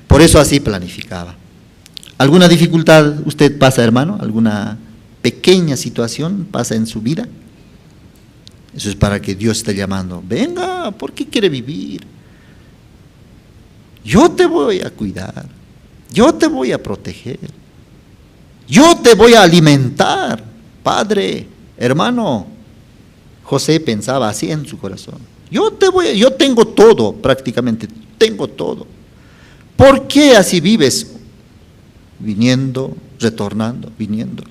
Por eso así planificaba. ¿Alguna dificultad usted pasa, hermano? ¿Alguna pequeña situación pasa en su vida? Eso es para que Dios esté llamando. Venga, ¿por qué quiere vivir? Yo te voy a cuidar. Yo te voy a proteger. Yo te voy a alimentar. Padre, hermano. José pensaba así en su corazón. Yo tengo todo, prácticamente, tengo todo. ¿Por qué así vives? Viniendo, retornando, viniendo.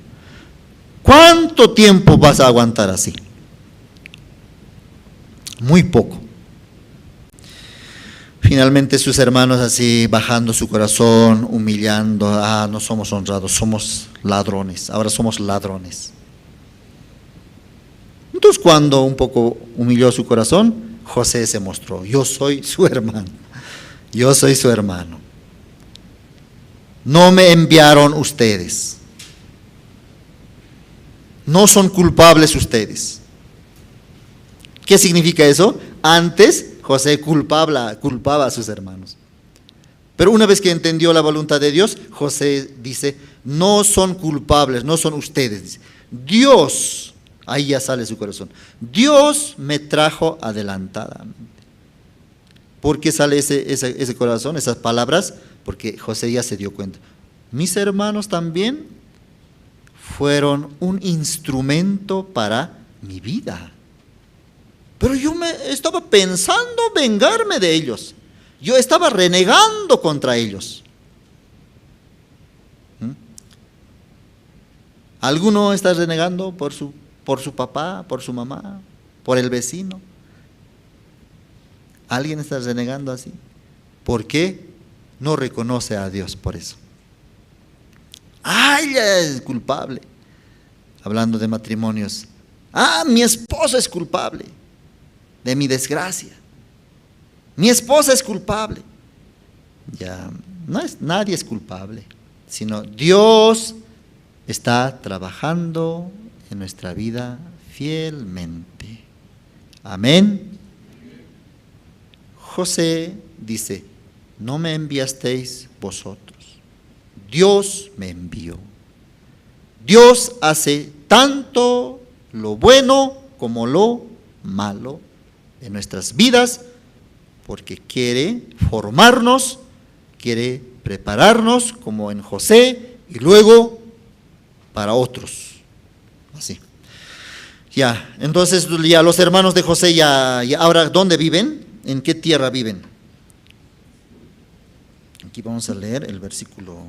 ¿Cuánto tiempo vas a aguantar así? Muy poco. Finalmente sus hermanos así bajando su corazón, humillando, no somos honrados, somos ladrones, ahora somos ladrones. Entonces cuando un poco humilló su corazón, José se mostró, yo soy su hermano, yo soy su hermano. No me enviaron ustedes, no son culpables ustedes. ¿Qué significa eso? Antes José culpaba a sus hermanos. Pero una vez que entendió la voluntad de Dios, José dice, no son culpables, no son ustedes. Dice, Dios, ahí ya sale su corazón, Dios me trajo adelantadamente. ¿Por qué sale ese corazón, esas palabras? Porque José ya se dio cuenta. Mis hermanos también fueron un instrumento para mi vida. Pero yo estaba pensando vengarme de ellos. Yo estaba renegando contra ellos. ¿Alguno está renegando por su papá, por su mamá, por el vecino? ¿Alguien está renegando así? ¿Por qué? No reconoce a Dios por eso. Ella es culpable. Hablando de matrimonios. Mi esposo es culpable de mi desgracia. Mi esposa es culpable. Ya, nadie es culpable, sino Dios está trabajando en nuestra vida fielmente. Amén. José dice, no me enviasteis vosotros, Dios me envió. Dios hace tanto lo bueno como lo malo en nuestras vidas, porque quiere formarnos, quiere prepararnos como en José y luego para otros. Así. Ya, entonces ya los hermanos de José ya ahora ¿dónde viven? ¿En qué tierra viven? Aquí vamos a leer el versículo.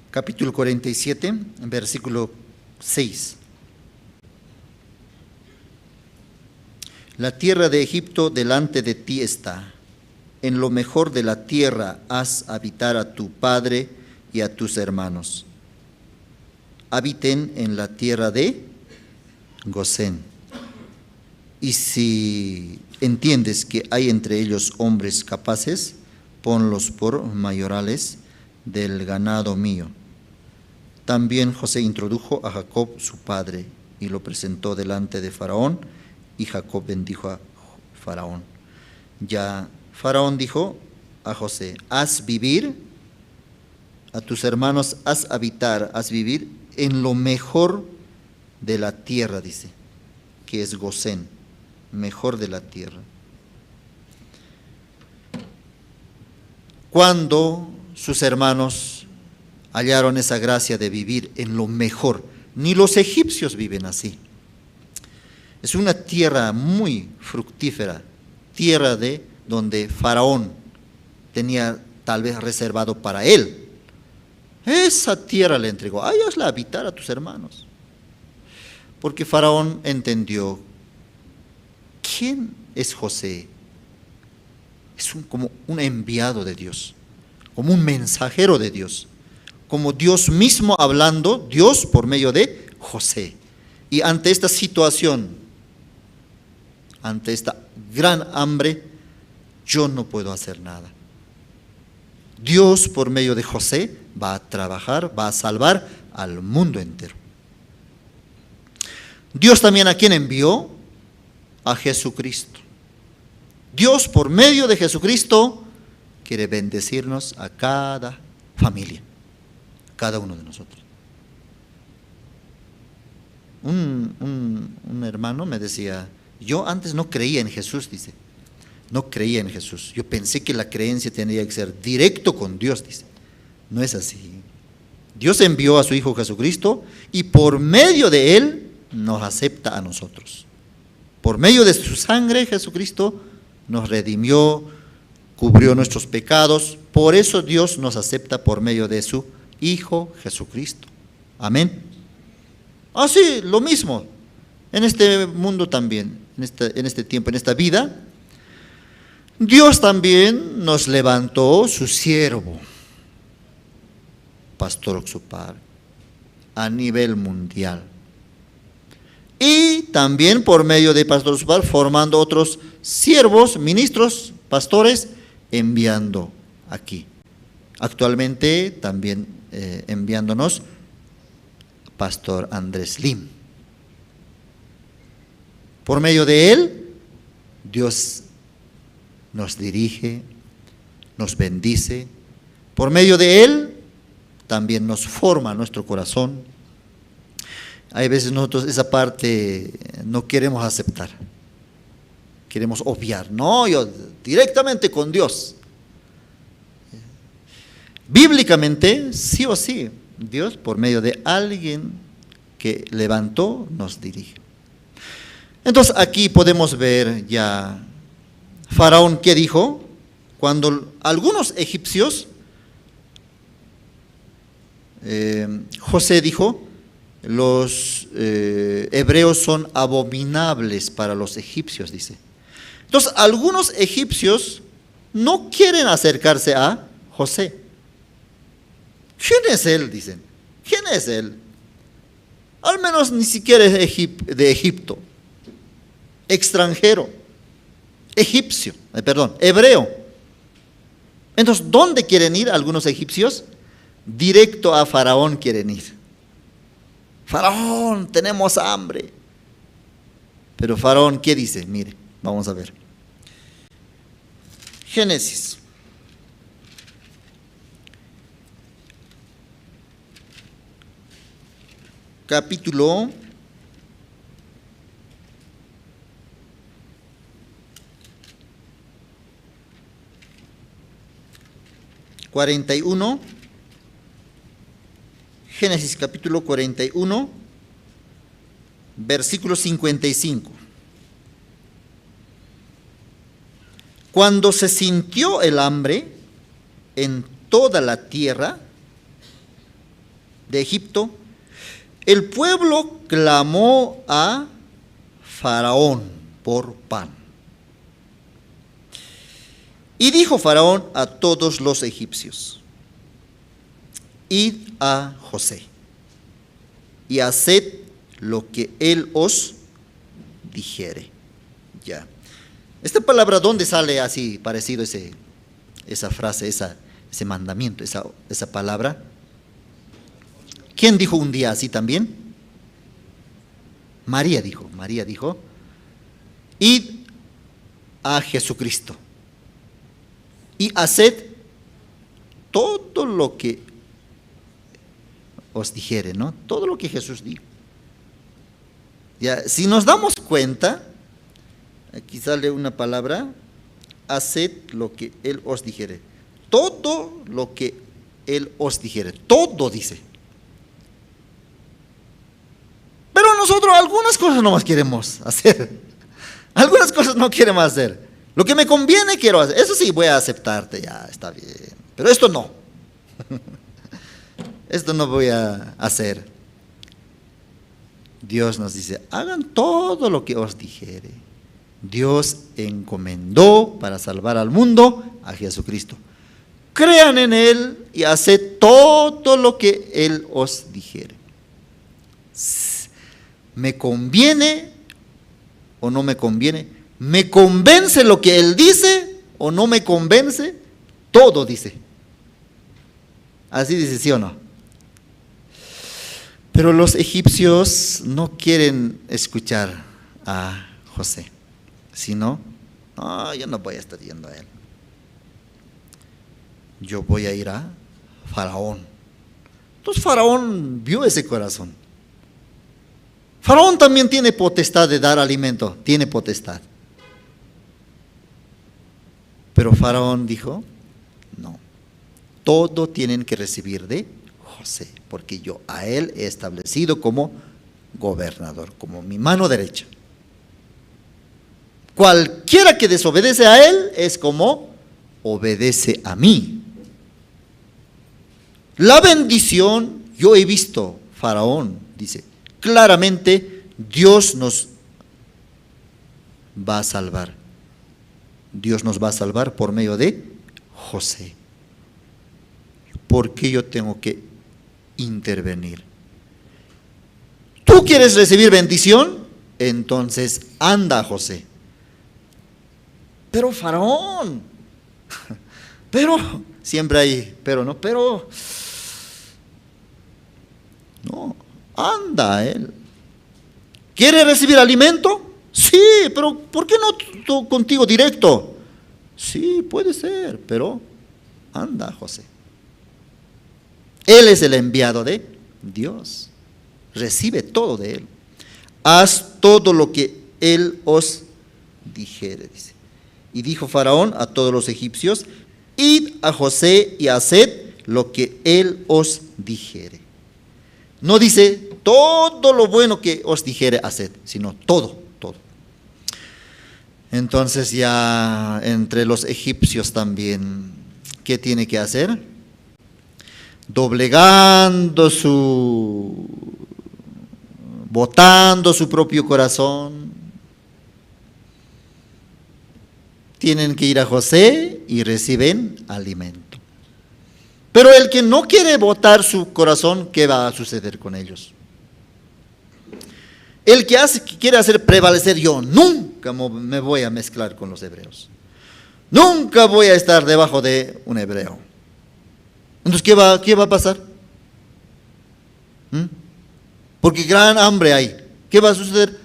Capítulo 47, versículo 6. La tierra de Egipto delante de ti está. En lo mejor de la tierra haz habitar a tu padre y a tus hermanos. Habiten en la tierra de Gosén. Y si entiendes que hay entre ellos hombres capaces, ponlos por mayorales del ganado mío. También José introdujo a Jacob su padre y lo presentó delante de Faraón, y Jacob bendijo a Faraón. Ya Faraón dijo a José, haz vivir a tus hermanos, haz habitar, haz vivir en lo mejor de la tierra, dice, que es Gosén, mejor de la tierra. Cuando sus hermanos hallaron esa gracia de vivir en lo mejor, ni los egipcios viven así. Es una tierra muy fructífera, tierra de donde Faraón tenía tal vez reservado para él. Esa tierra le entregó, hazla habitar a tus hermanos. Porque Faraón entendió, ¿quién es José? Es como un enviado de Dios, como un mensajero de Dios, como Dios mismo hablando, Dios por medio de José. Y ante esta situación, ante esta gran hambre, yo no puedo hacer nada. Dios por medio de José va a trabajar, va a salvar al mundo entero. Dios también ¿a quién envió? A Jesucristo. Dios por medio de Jesucristo quiere bendecirnos a cada familia, cada uno de nosotros. Un hermano me decía, yo antes no creía en Jesús, dice, no creía en Jesús, yo pensé que la creencia tenía que ser directo con Dios, dice, no es así. Dios envió a su Hijo Jesucristo y por medio de Él nos acepta a nosotros. Por medio de su sangre Jesucristo nos redimió, cubrió nuestros pecados, por eso Dios nos acepta por medio de su Hijo Jesucristo. Amén. Así, lo mismo, en este mundo también, en este tiempo, en esta vida, Dios también nos levantó su siervo. Pastor Oxupar, a nivel mundial. Y también por medio de Pastor Oxupar, formando otros siervos, ministros, pastores, enviando aquí. Actualmente también enviándonos Pastor Andrés Lim. Por medio de él, Dios nos dirige, nos bendice. Por medio de él, también nos forma nuestro corazón. Hay veces nosotros esa parte no queremos aceptar. Queremos obviar. No, yo directamente con Dios. Bíblicamente, sí o sí, Dios por medio de alguien que levantó nos dirige. Entonces aquí podemos ver ya Faraón qué dijo cuando algunos egipcios, José dijo, los hebreos son abominables para los egipcios, dice. Entonces algunos egipcios no quieren acercarse a José. ¿Quién es él? Dicen. ¿Quién es él? Al menos ni siquiera es de Egipto. Extranjero. Egipcio. Hebreo. Entonces, ¿dónde quieren ir algunos egipcios? Directo a Faraón quieren ir. Faraón, tenemos hambre. Pero Faraón, ¿qué dice? Mire, vamos a ver. Génesis. Capítulo 41, Génesis capítulo 41, versículo 55. Cuando se sintió el hambre en toda la tierra de Egipto, el pueblo clamó a Faraón por pan. Y dijo Faraón a todos los egipcios: id a José y haced lo que él os dijere. Ya. Esta palabra, ¿dónde sale así parecido esa frase, ese mandamiento, esa palabra? ¿Quién dijo un día así también? María dijo, id a Jesucristo y haced todo lo que os dijere, ¿no? Todo lo que Jesús dijo. Ya, si nos damos cuenta, aquí sale una palabra, haced lo que Él os dijere. Todo lo que Él os dijere. Todo dice. Pero nosotros algunas cosas no más queremos hacer. Algunas cosas no queremos hacer. Lo que me conviene quiero hacer. Eso sí, voy a aceptarte, ya está bien. Pero esto no. Esto no voy a hacer. Dios nos dice, hagan todo lo que os dijere. Dios encomendó para salvar al mundo a Jesucristo. Crean en Él y haced todo lo que Él os dijere. ¿Me conviene o no me conviene? ¿Me convence lo que Él dice o no me convence? Todo dice. Así dice, ¿sí o no? Pero los egipcios no quieren escuchar a José, sino, no, yo no voy a estar yendo a él. Yo voy a ir a Faraón. Entonces Faraón vio ese corazón. Faraón también tiene potestad de dar alimento, tiene potestad. Pero Faraón dijo, no, todo tienen que recibir de José, porque yo a él he establecido como gobernador, como mi mano derecha. Cualquiera que desobedece a él es como obedece a mí. La bendición, yo he visto, Faraón dice, claramente Dios nos va a salvar. Dios nos va a salvar por medio de José. ¿Por qué yo tengo que intervenir. ¿Tú quieres recibir bendición? Entonces anda, José. Pero Faraón, pero, siempre hay, pero no, anda él. ¿Quiere recibir alimento? Sí, pero ¿por qué no tú contigo directo? Sí, puede ser, pero anda, José. Él es el enviado de Dios. Recibe todo de él. Haz todo lo que él os dijere, dice. Y dijo Faraón a todos los egipcios: id a José y haced lo que él os dijere. No dice todo lo bueno que os dijere haced, sino todo. Entonces ya entre los egipcios también, ¿qué tiene que hacer? botando su propio corazón, tienen que ir a José y reciben alimento. Pero el que no quiere botar su corazón, ¿qué va a suceder con ellos? El que quiere hacer prevalecer, yo nunca me voy a mezclar con los hebreos, nunca voy a estar debajo de un hebreo. Entonces, ¿qué va a pasar? Porque gran hambre hay. ¿Qué va a suceder?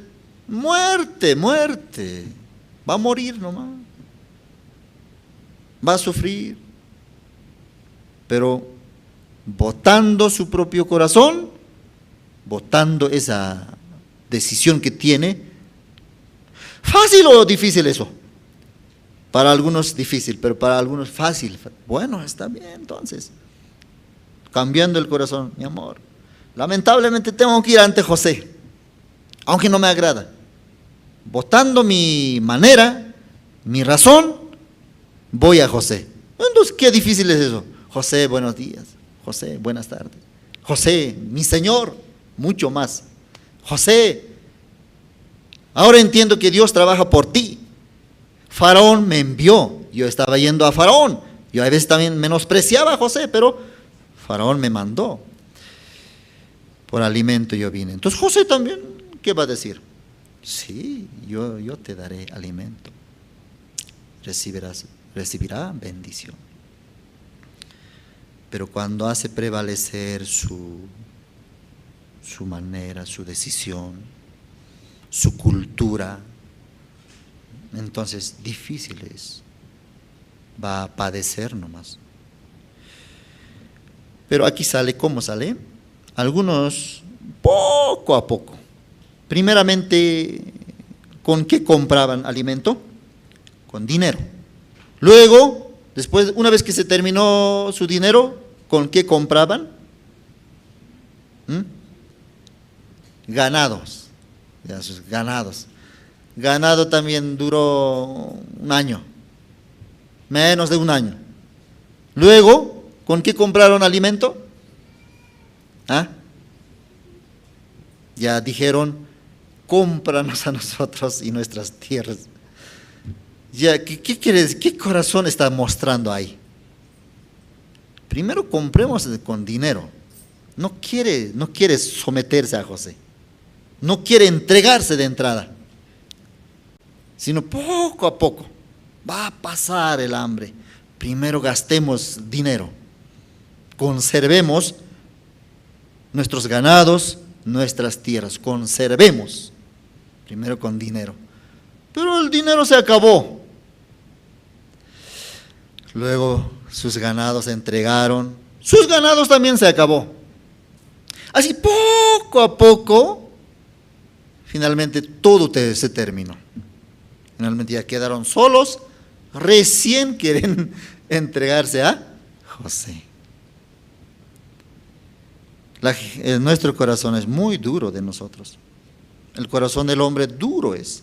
Muerte. Va a morir nomás. Va a sufrir. Pero botando su propio corazón, botando esa decisión que tiene. ¿Fácil o difícil eso? Para algunos difícil, pero para algunos fácil. Bueno, está bien entonces. Cambiando el corazón, mi amor. Lamentablemente tengo que ir ante José, aunque no me agrada. Botando mi manera, mi razón, voy a José. Entonces, ¿qué difícil es eso? José, buenos días. José, buenas tardes. José, mi Señor, mucho más. José, ahora entiendo que Dios trabaja por ti. Faraón me envió, yo estaba yendo a Faraón. Yo a veces también menospreciaba a José, pero Faraón me mandó. Por alimento yo vine. Entonces José también, ¿qué va a decir? Sí, yo te daré alimento. Recibirá bendición. Pero cuando hace prevalecer su manera, su decisión, su cultura, entonces difícil es. Va a padecer nomás. Pero aquí sale, ¿cómo sale? Algunos poco a poco. Primeramente, ¿con qué compraban alimento? Con dinero. Luego, después, una vez que se terminó su dinero, ¿con qué compraban? Ganados. Ya, sus ganados. Ganado también duró un año. Menos de un año. Luego, ¿con qué compraron alimento? Ya dijeron, cómpranos a nosotros y nuestras tierras. Ya, ¿qué quiere decir? ¿Qué corazón está mostrando ahí? Primero compremos con dinero. No quiere someterse a José. No quiere entregarse de entrada. Sino poco a poco. Va a pasar el hambre. Primero gastemos dinero. Conservemos nuestros ganados, nuestras tierras. Conservemos. Primero con dinero. Pero el dinero se acabó. Luego sus ganados se entregaron. Sus ganados también se acabó. Así poco a poco, finalmente todo se terminó. Finalmente ya quedaron solos. Recién quieren entregarse a José. Nuestro corazón es muy duro de nosotros. El corazón del hombre duro es.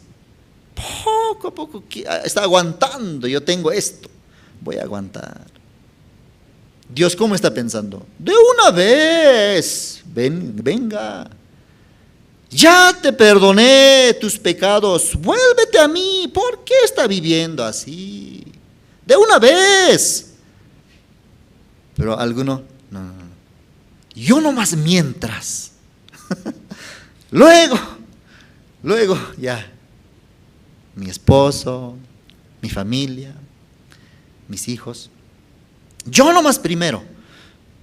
Poco a poco está aguantando. Yo tengo esto, voy a aguantar. Dios, ¿cómo está pensando? De una vez, venga. Ya te perdoné tus pecados, vuélvete a mí. ¿Por qué está viviendo así? De una vez. Pero alguno, no. yo nomás mientras. Luego ya, mi esposo, mi familia, mis hijos. Yo nomás primero.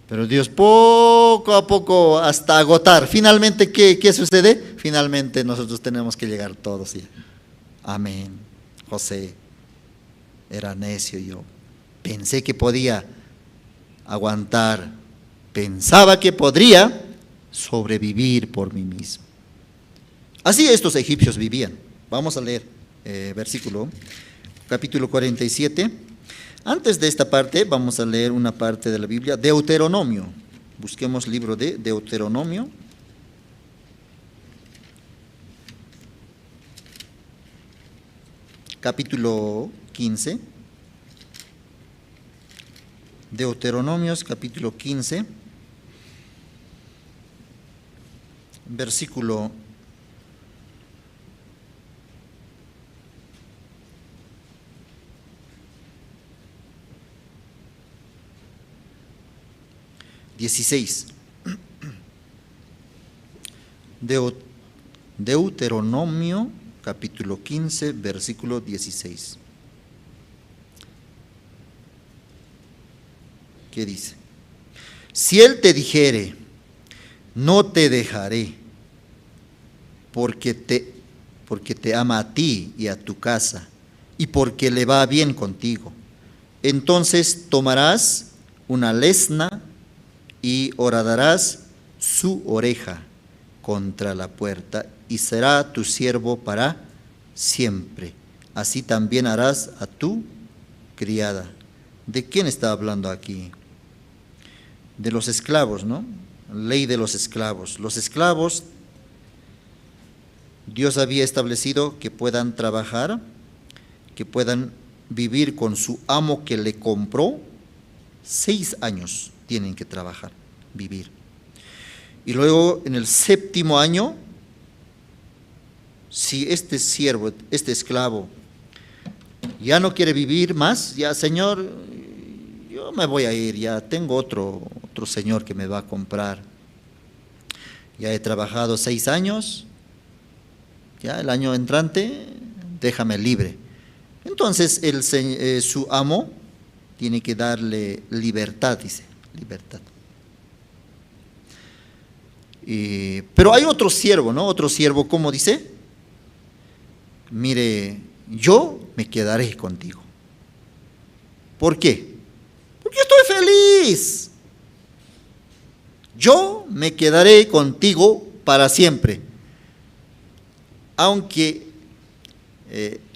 Pero Dios poco a poco hasta agotar. Finalmente, ¿qué sucede? Finalmente nosotros tenemos que llegar todos. ¿Sí? Amén. José era necio yo. Pensé que podía aguantar. Pensaba que podría sobrevivir por mí mismo. Así estos egipcios vivían. Vamos a leer versículo, capítulo 47. Antes de esta parte, vamos a leer una parte de la Biblia, Deuteronomio. Busquemos libro de Deuteronomio. Capítulo 15. Deuteronomios, capítulo 15. Versículo 16. Deuteronomio, capítulo 15, versículo 16. ¿Qué dice? Si él te dijere, no te dejaré, porque te ama a ti y a tu casa, y porque le va bien contigo, entonces tomarás una lesna y horadarás su oreja contra la puerta, y será tu siervo para siempre. Así también harás a tu criada. ¿De quién está hablando aquí? De los esclavos, ¿no? Ley de los esclavos. Los esclavos, Dios había establecido que puedan trabajar, que puedan vivir con su amo que le compró. 6 años tienen que trabajar, vivir. Y luego en el 7º año, si este siervo, este esclavo, ya no quiere vivir más, ya Señor, yo me voy a ir, ya tengo otro señor que me va a comprar. Ya he trabajado 6 años, ya el año entrante, déjame libre. Entonces su amo tiene que darle libertad, dice, libertad. Pero hay otro siervo, ¿no? Otro siervo, ¿cómo dice? Mire, yo me quedaré contigo. ¿Por qué? Porque estoy feliz. Yo me quedaré contigo para siempre. Aunque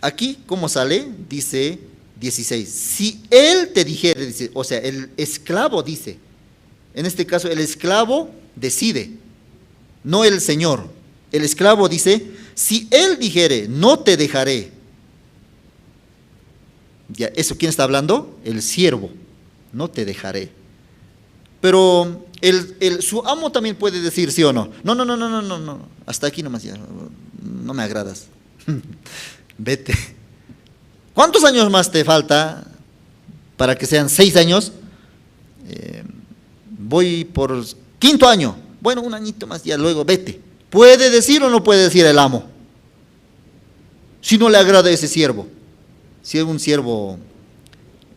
aquí, ¿cómo sale? Dice 16. Si él te dijere, dice, o sea, el esclavo dice. En este caso, el esclavo decide, no el señor. El esclavo dice, si él dijere, no te dejaré. Ya, ¿eso quién está hablando? El siervo, no te dejaré. Pero su amo también puede decir sí o no. No, hasta aquí nomás ya, no me agradas. Vete. ¿Cuántos años más te falta para que sean 6 años? Voy por 5.º año. Bueno, un añito más, ya luego vete. ¿Puede decir o no puede decir el amo? Si no le agrada ese siervo. Si es un siervo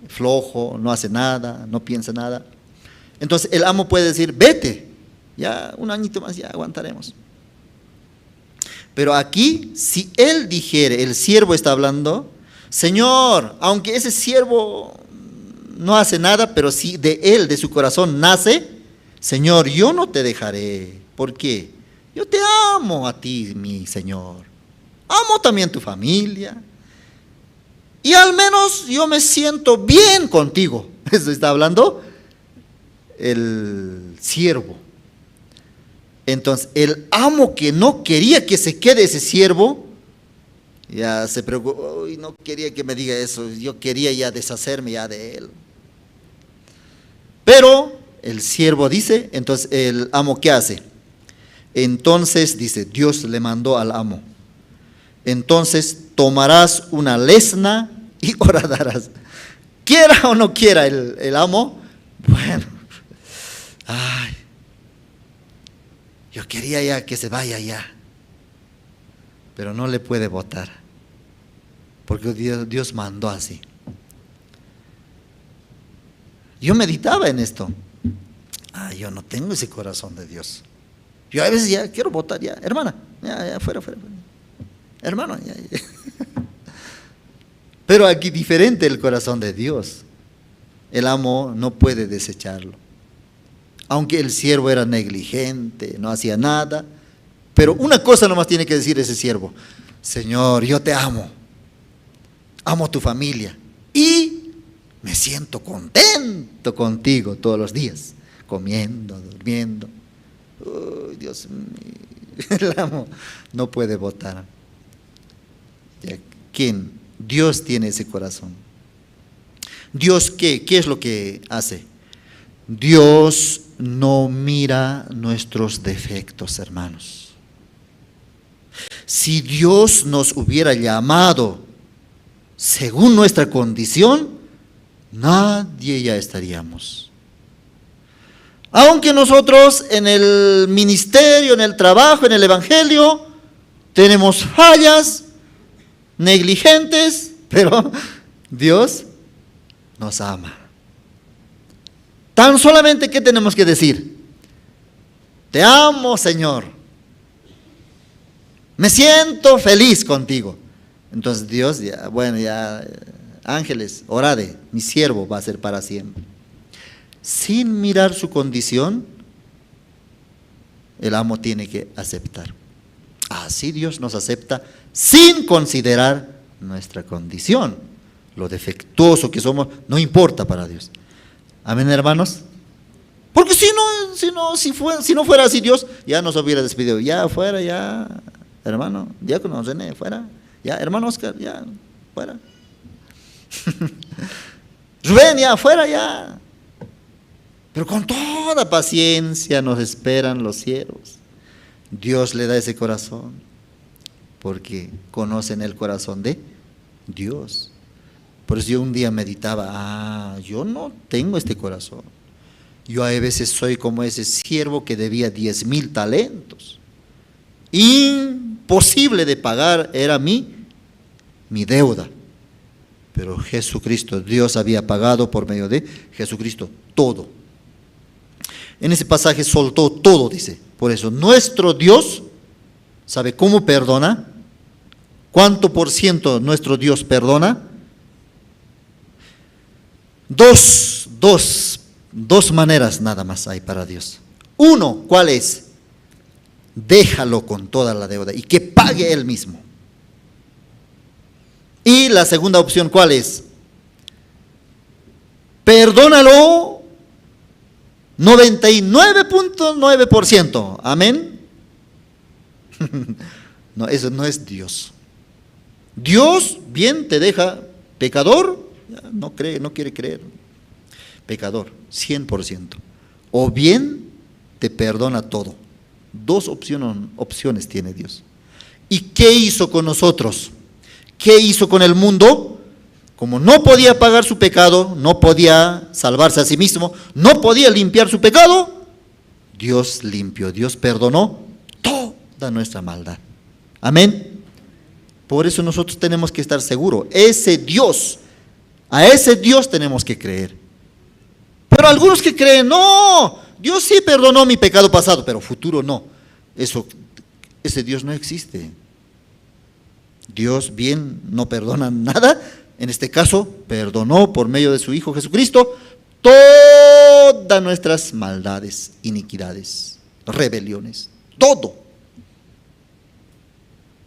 flojo, no hace nada, no piensa nada. Entonces el amo puede decir, vete. Ya un añito más, ya aguantaremos. Pero aquí, si él dijere, el siervo está hablando, Señor, aunque ese siervo no hace nada, pero si de él, de su corazón nace, Señor, yo no te dejaré. ¿Por qué? Yo te amo a ti, mi Señor. Amo también tu familia. Y al menos yo me siento bien contigo. Eso está hablando el siervo. Entonces, el amo que no quería que se quede ese siervo, ya se preocupó, uy, no quería que me diga eso, yo quería ya deshacerme ya de él. Pero el siervo dice, entonces el amo ¿qué hace? Entonces dice, Dios le mandó al amo. Entonces tomarás una lesna y horadarás. Quiera o no quiera el amo, bueno, ay, Yo quería ya que se vaya ya, pero no le puede votar, porque Dios mandó así. Yo meditaba en esto. Yo no tengo ese corazón de Dios. Yo a veces ya quiero votar ya, hermana, ya, fuera. Hermano, ya. Pero aquí diferente el corazón de Dios. El amo no puede desecharlo. Aunque el siervo era negligente, no hacía nada, pero una cosa nomás tiene que decir ese siervo: Señor, yo te amo tu familia y me siento contento contigo todos los días, comiendo, durmiendo. Dios mío, el amo no puede votar. ¿Quién? Dios tiene ese corazón. ¿Dios qué? ¿Qué es lo que hace? Dios no mira nuestros defectos, hermanos. Si Dios nos hubiera llamado según nuestra condición, nadie ya estaríamos. Aunque nosotros en el ministerio, en el trabajo, en el evangelio, tenemos fallas, negligentes, pero Dios nos ama. Tan solamente, ¿qué tenemos que decir? Te amo, Señor. Me siento feliz contigo. Entonces Dios, ángeles, orade, mi siervo va a ser para siempre. Sin mirar su condición, el amo tiene que aceptar. Así Dios nos acepta sin considerar nuestra condición. Lo defectuoso que somos no importa para Dios. Amén, hermanos. Porque si no fuera así, Dios ya nos hubiera despedido. Ya fuera, ya, hermano, diácono René, fuera. Ya, hermano Oscar, ya, fuera. Rubén, ya, fuera, ya. Pero con toda paciencia nos esperan los siervos. Dios le da ese corazón porque conocen el corazón de Dios. Por eso yo un día meditaba, yo no tengo este corazón. Yo a veces soy como ese siervo que debía 10,000 talentos. Imposible de pagar era mi deuda. Pero Jesucristo, Dios había pagado por medio de Jesucristo todo. En ese pasaje soltó todo, dice. Por eso nuestro Dios, ¿sabe cómo perdona? ¿Cuánto por ciento nuestro Dios perdona? Dos maneras nada más hay para Dios. Uno, ¿cuál es? Déjalo con toda la deuda y que pague él mismo. Y la segunda opción, ¿cuál es? Perdónalo 99.9%. Amén. No, eso no es Dios. Dios bien te deja pecador, no cree, no quiere creer. Pecador, 100%. O bien te perdona todo. Dos opciones tiene Dios. ¿Y qué hizo con nosotros? ¿Qué hizo con el mundo? Como no podía pagar su pecado, no podía salvarse a sí mismo, no podía limpiar su pecado, Dios limpió, Dios perdonó toda nuestra maldad. Amén. Por eso nosotros tenemos que estar seguros. A ese Dios tenemos que creer. Pero algunos que creen, no, Dios sí perdonó mi pecado pasado, pero futuro no. Ese Dios no existe. Dios bien no perdona nada. En este caso, perdonó por medio de su Hijo Jesucristo todas nuestras maldades, iniquidades, rebeliones, todo.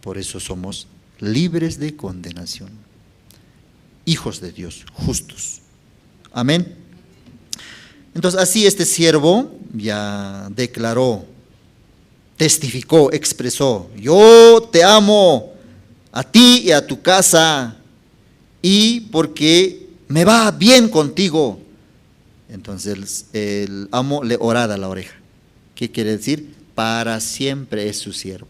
Por eso somos libres de condenación, hijos de Dios, justos. Amén. Entonces así este siervo ya declaró, testificó, expresó: yo te amo a ti y a tu casa, y porque me va bien contigo. Entonces el amo le horada la oreja. ¿Qué quiere decir? Para siempre es su siervo.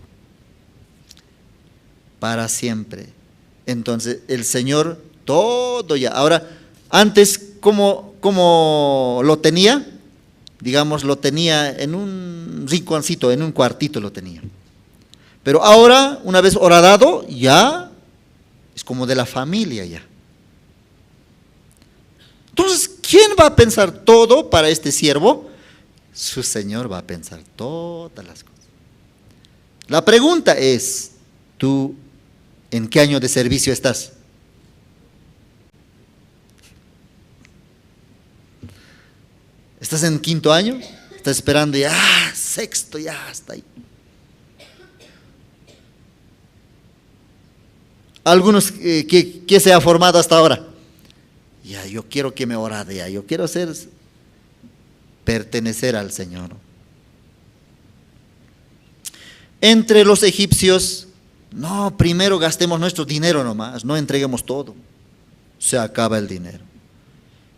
Para siempre. Entonces el Señor todo ya. Ahora, antes, ¿cómo lo tenía? digamos, lo tenía en un rinconcito, en un cuartito lo tenía. Pero ahora, una vez horadado, ya es como de la familia ya. Entonces, ¿quién va a pensar todo para este siervo? Su Señor va a pensar todas las cosas. La pregunta es, ¿tú en qué año de servicio estás? ¿Estás en quinto año? ¿Estás esperando ya, sexto, ya hasta ahí? Algunos que se ha formado hasta ahora. Ya, yo quiero que me orade, ya, yo quiero pertenecer al Señor. Entre los egipcios, no, primero gastemos nuestro dinero nomás, no entreguemos todo. Se acaba el dinero.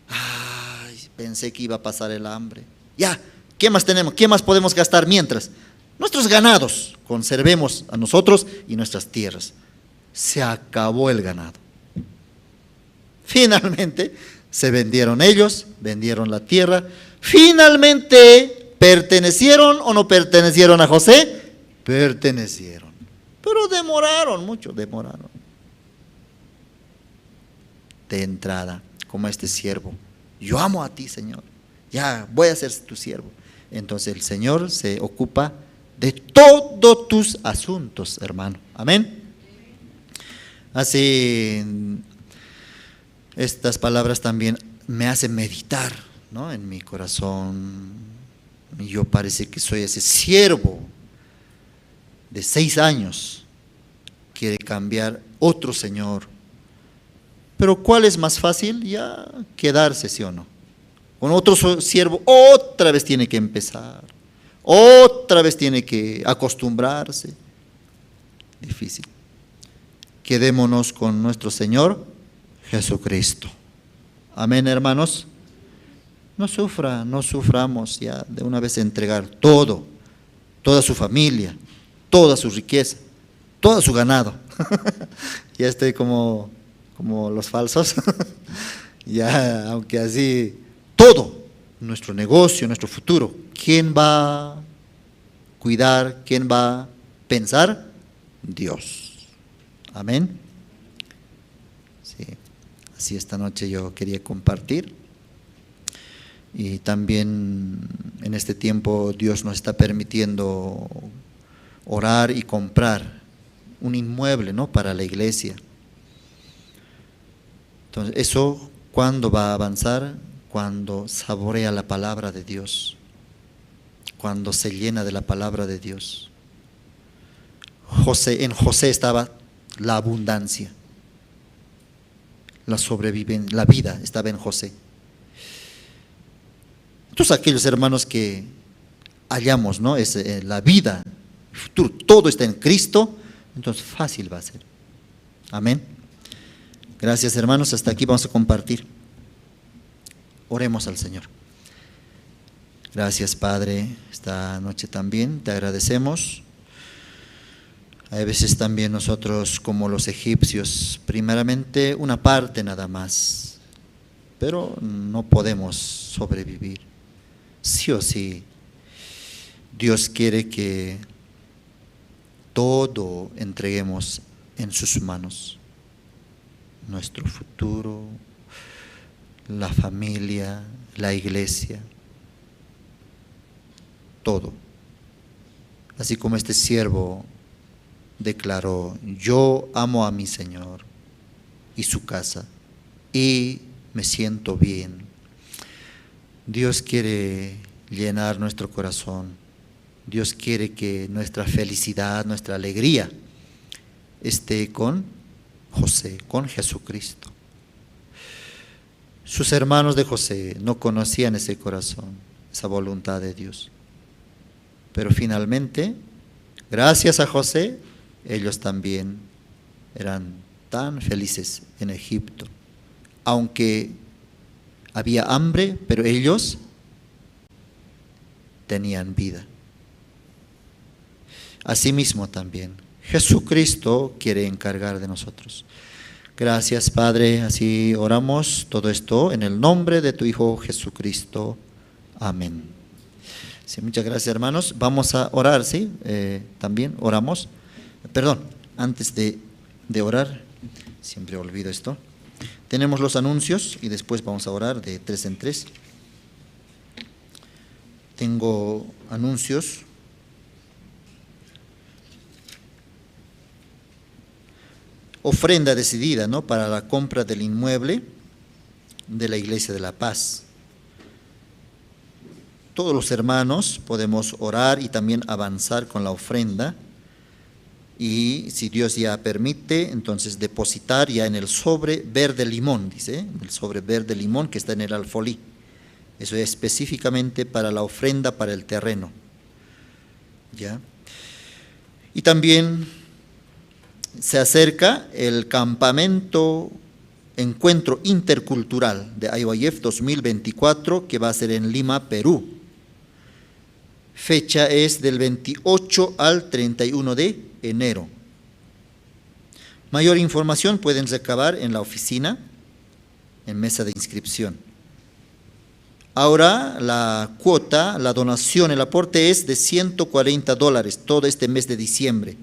Ay, pensé que iba a pasar el hambre. Ya, ¿qué más tenemos? ¿Qué más podemos gastar mientras? Nuestros ganados, conservemos a nosotros y nuestras tierras. Se acabó el ganado. Finalmente se vendieron ellos, vendieron la tierra. Finalmente, ¿pertenecieron o no pertenecieron a José? Pertenecieron. Pero demoraron mucho, demoraron. De entrada, como este siervo. Yo amo a ti, Señor. Ya voy a ser tu siervo. Entonces el Señor se ocupa de todos tus asuntos, hermano. Amén. Así, estas palabras también me hacen meditar, ¿no?, en mi corazón. Yo parece que soy ese siervo de 6 años, quiere cambiar otro Señor. Pero ¿cuál es más fácil? Ya quedarse, ¿sí o no? Con otro siervo otra vez tiene que empezar, otra vez tiene que acostumbrarse. Difícil. Quedémonos con nuestro Señor Jesucristo. Amén, hermanos. No suframos ya de una vez entregar todo, toda su familia, toda su riqueza, todo su ganado. Ya estoy como los falsos. Ya, aunque así, todo, nuestro negocio, nuestro futuro, ¿quién va a cuidar? ¿Quién va a pensar? Dios. Amén. Sí. Así esta noche yo quería compartir. Y también en este tiempo Dios nos está permitiendo orar y comprar un inmueble, ¿no?, para la iglesia. Entonces, eso, ¿cuándo va a avanzar? Cuando saborea la palabra de Dios, cuando se llena de la palabra de Dios. En José estaba la abundancia, la vida estaba en José. Entonces, aquellos hermanos que hallamos, ¿no?, la vida, el futuro, todo está en Cristo, entonces fácil va a ser. Amén. Gracias, hermanos, hasta aquí vamos a compartir. Oremos al Señor. Gracias, Padre, esta noche también te agradecemos. Hay veces también nosotros, como los egipcios, primeramente una parte nada más, pero no podemos sobrevivir. Sí o sí, Dios quiere que todo entreguemos en sus manos. Nuestro futuro, la familia, la iglesia, todo. Así como este siervo declaró: yo amo a mi Señor y su casa y me siento bien. Dios quiere llenar nuestro corazón. Dios quiere que nuestra felicidad, nuestra alegría esté con José, con Jesucristo. Sus hermanos de José no conocían ese corazón, esa voluntad de Dios. Pero finalmente, gracias a José, ellos también eran tan felices en Egipto. Aunque había hambre, pero ellos tenían vida. Asimismo también, Jesucristo quiere encargar de nosotros. Gracias, Padre, así oramos todo esto en el nombre de tu Hijo Jesucristo. Amén. Sí, muchas gracias, hermanos. Vamos a orar, ¿sí? También oramos. Perdón, antes de orar, siempre olvido esto. Tenemos los anuncios y después vamos a orar de 3 en 3. Tengo anuncios. Ofrenda decidida, ¿no?, para la compra del inmueble de la Iglesia de la Paz. Todos los hermanos podemos orar y también avanzar con la ofrenda. Y si Dios ya permite, entonces depositar ya en el sobre verde limón, dice, el sobre verde limón que está en el alfolí. Eso es específicamente para la ofrenda para el terreno. ¿Ya? Y también se acerca el campamento Encuentro Intercultural de IYF 2024 que va a ser en Lima, Perú. Fecha es del 28 al 31 de enero. Mayor información pueden recabar en la oficina, en mesa de inscripción. Ahora la cuota, la donación, el aporte es de $140 todo este mes de diciembre.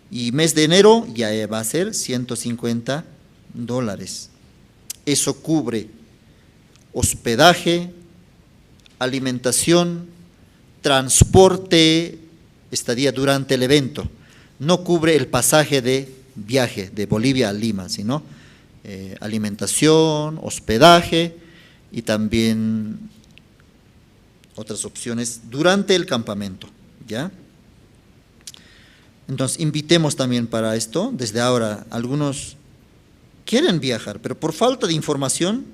Y mes de enero ya va a ser $150. Eso cubre hospedaje, alimentación, transporte, estadía durante el evento. No cubre el pasaje de viaje de Bolivia a Lima, sino alimentación, hospedaje y también otras opciones durante el campamento, ¿ya? Entonces, invitemos también para esto. Desde ahora, algunos quieren viajar, pero por falta de información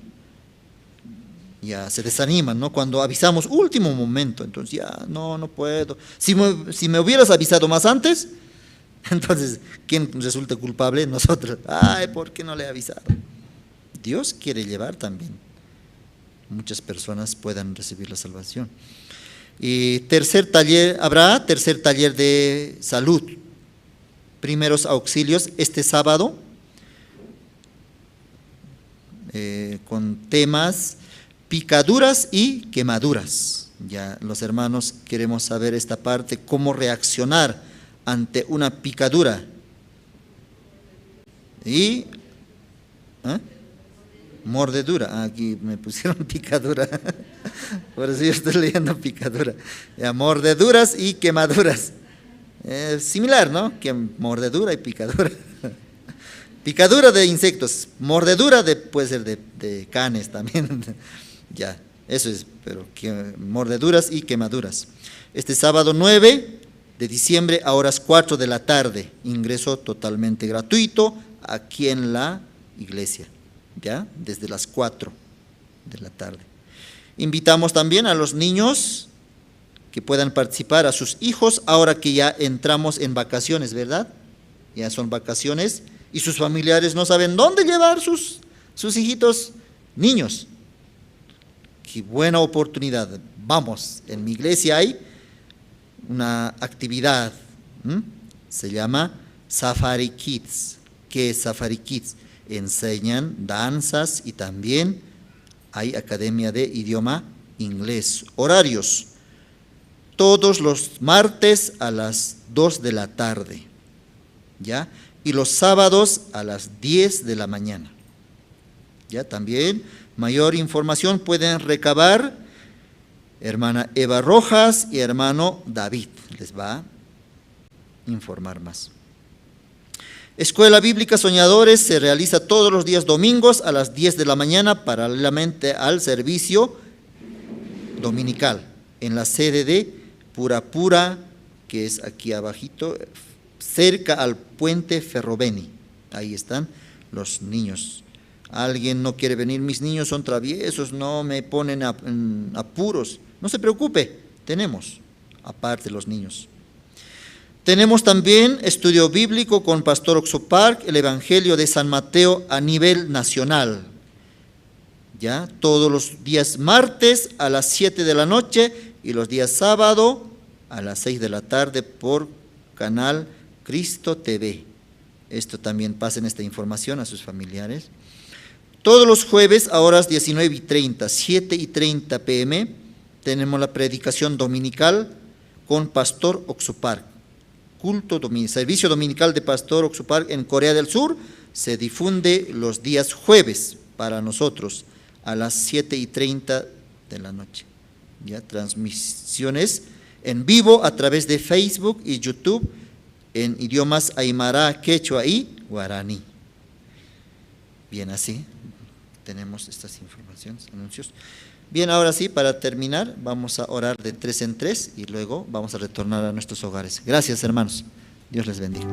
ya se desaniman, ¿no? Cuando avisamos último momento, entonces ya no puedo. Si me hubieras avisado más antes, entonces, ¿quién resulta culpable? Nosotros. Ay, ¿por qué no le he avisado? Dios quiere llevar también. Muchas personas puedan recibir la salvación. Y habrá tercer taller de salud, primeros auxilios, este sábado, con temas picaduras y quemaduras. Ya los hermanos queremos saber esta parte, cómo reaccionar ante una picadura. Y mordedura, aquí me pusieron picadura, por eso yo estoy leyendo picadura. Ya, mordeduras y quemaduras. Similar, ¿no? Que mordedura y picadura. Picadura de insectos, mordedura puede ser de canes también. Ya, eso es, pero mordeduras y quemaduras. Este sábado 9 de diciembre a horas 4 de la tarde, ingreso totalmente gratuito aquí en la iglesia, ya, desde las 4 de la tarde. Invitamos también a los niños que puedan participar, a sus hijos, ahora que ya entramos en vacaciones, ¿verdad? Ya son vacaciones y sus familiares no saben dónde llevar sus hijitos niños. Qué buena oportunidad. Vamos, en mi iglesia hay una actividad, se llama Safari Kids. ¿Qué es Safari Kids? Enseñan danzas y también hay academia de idioma inglés. Horarios, todos los martes a las 2 de la tarde, ¿ya? Y los sábados a las 10 de la mañana. ¿Ya? También mayor información pueden recabar hermana Eva Rojas y hermano David, les va a informar más. Escuela Bíblica Soñadores se realiza todos los días domingos a las 10 de la mañana paralelamente al servicio dominical en la sede de Purapura, que es aquí abajito, cerca al puente Ferroveni. Ahí están los niños. Alguien no quiere venir, mis niños son traviesos, no me ponen en apuros. No se preocupe, tenemos aparte los niños. Tenemos también estudio bíblico con Pastor Oxopark, el Evangelio de San Mateo a nivel nacional. Ya, todos los días martes a las 7 de la noche y los días sábado a las 6 de la tarde por canal Cristo TV. Esto también pasen esta información a sus familiares. Todos los jueves a horas 19:30, 7:30 p.m., tenemos la predicación dominical con Pastor Oxupar. Servicio dominical de Pastor Oxupar en Corea del Sur se difunde los días jueves para nosotros a las 7:30 de la noche. Ya, transmisiones en vivo a través de Facebook y YouTube en idiomas aymara, quechua y guaraní. Bien, así tenemos estas informaciones, anuncios. Bien, ahora sí, para terminar, vamos a orar de 3 en 3 y luego vamos a retornar a nuestros hogares. Gracias, hermanos. Dios les bendiga.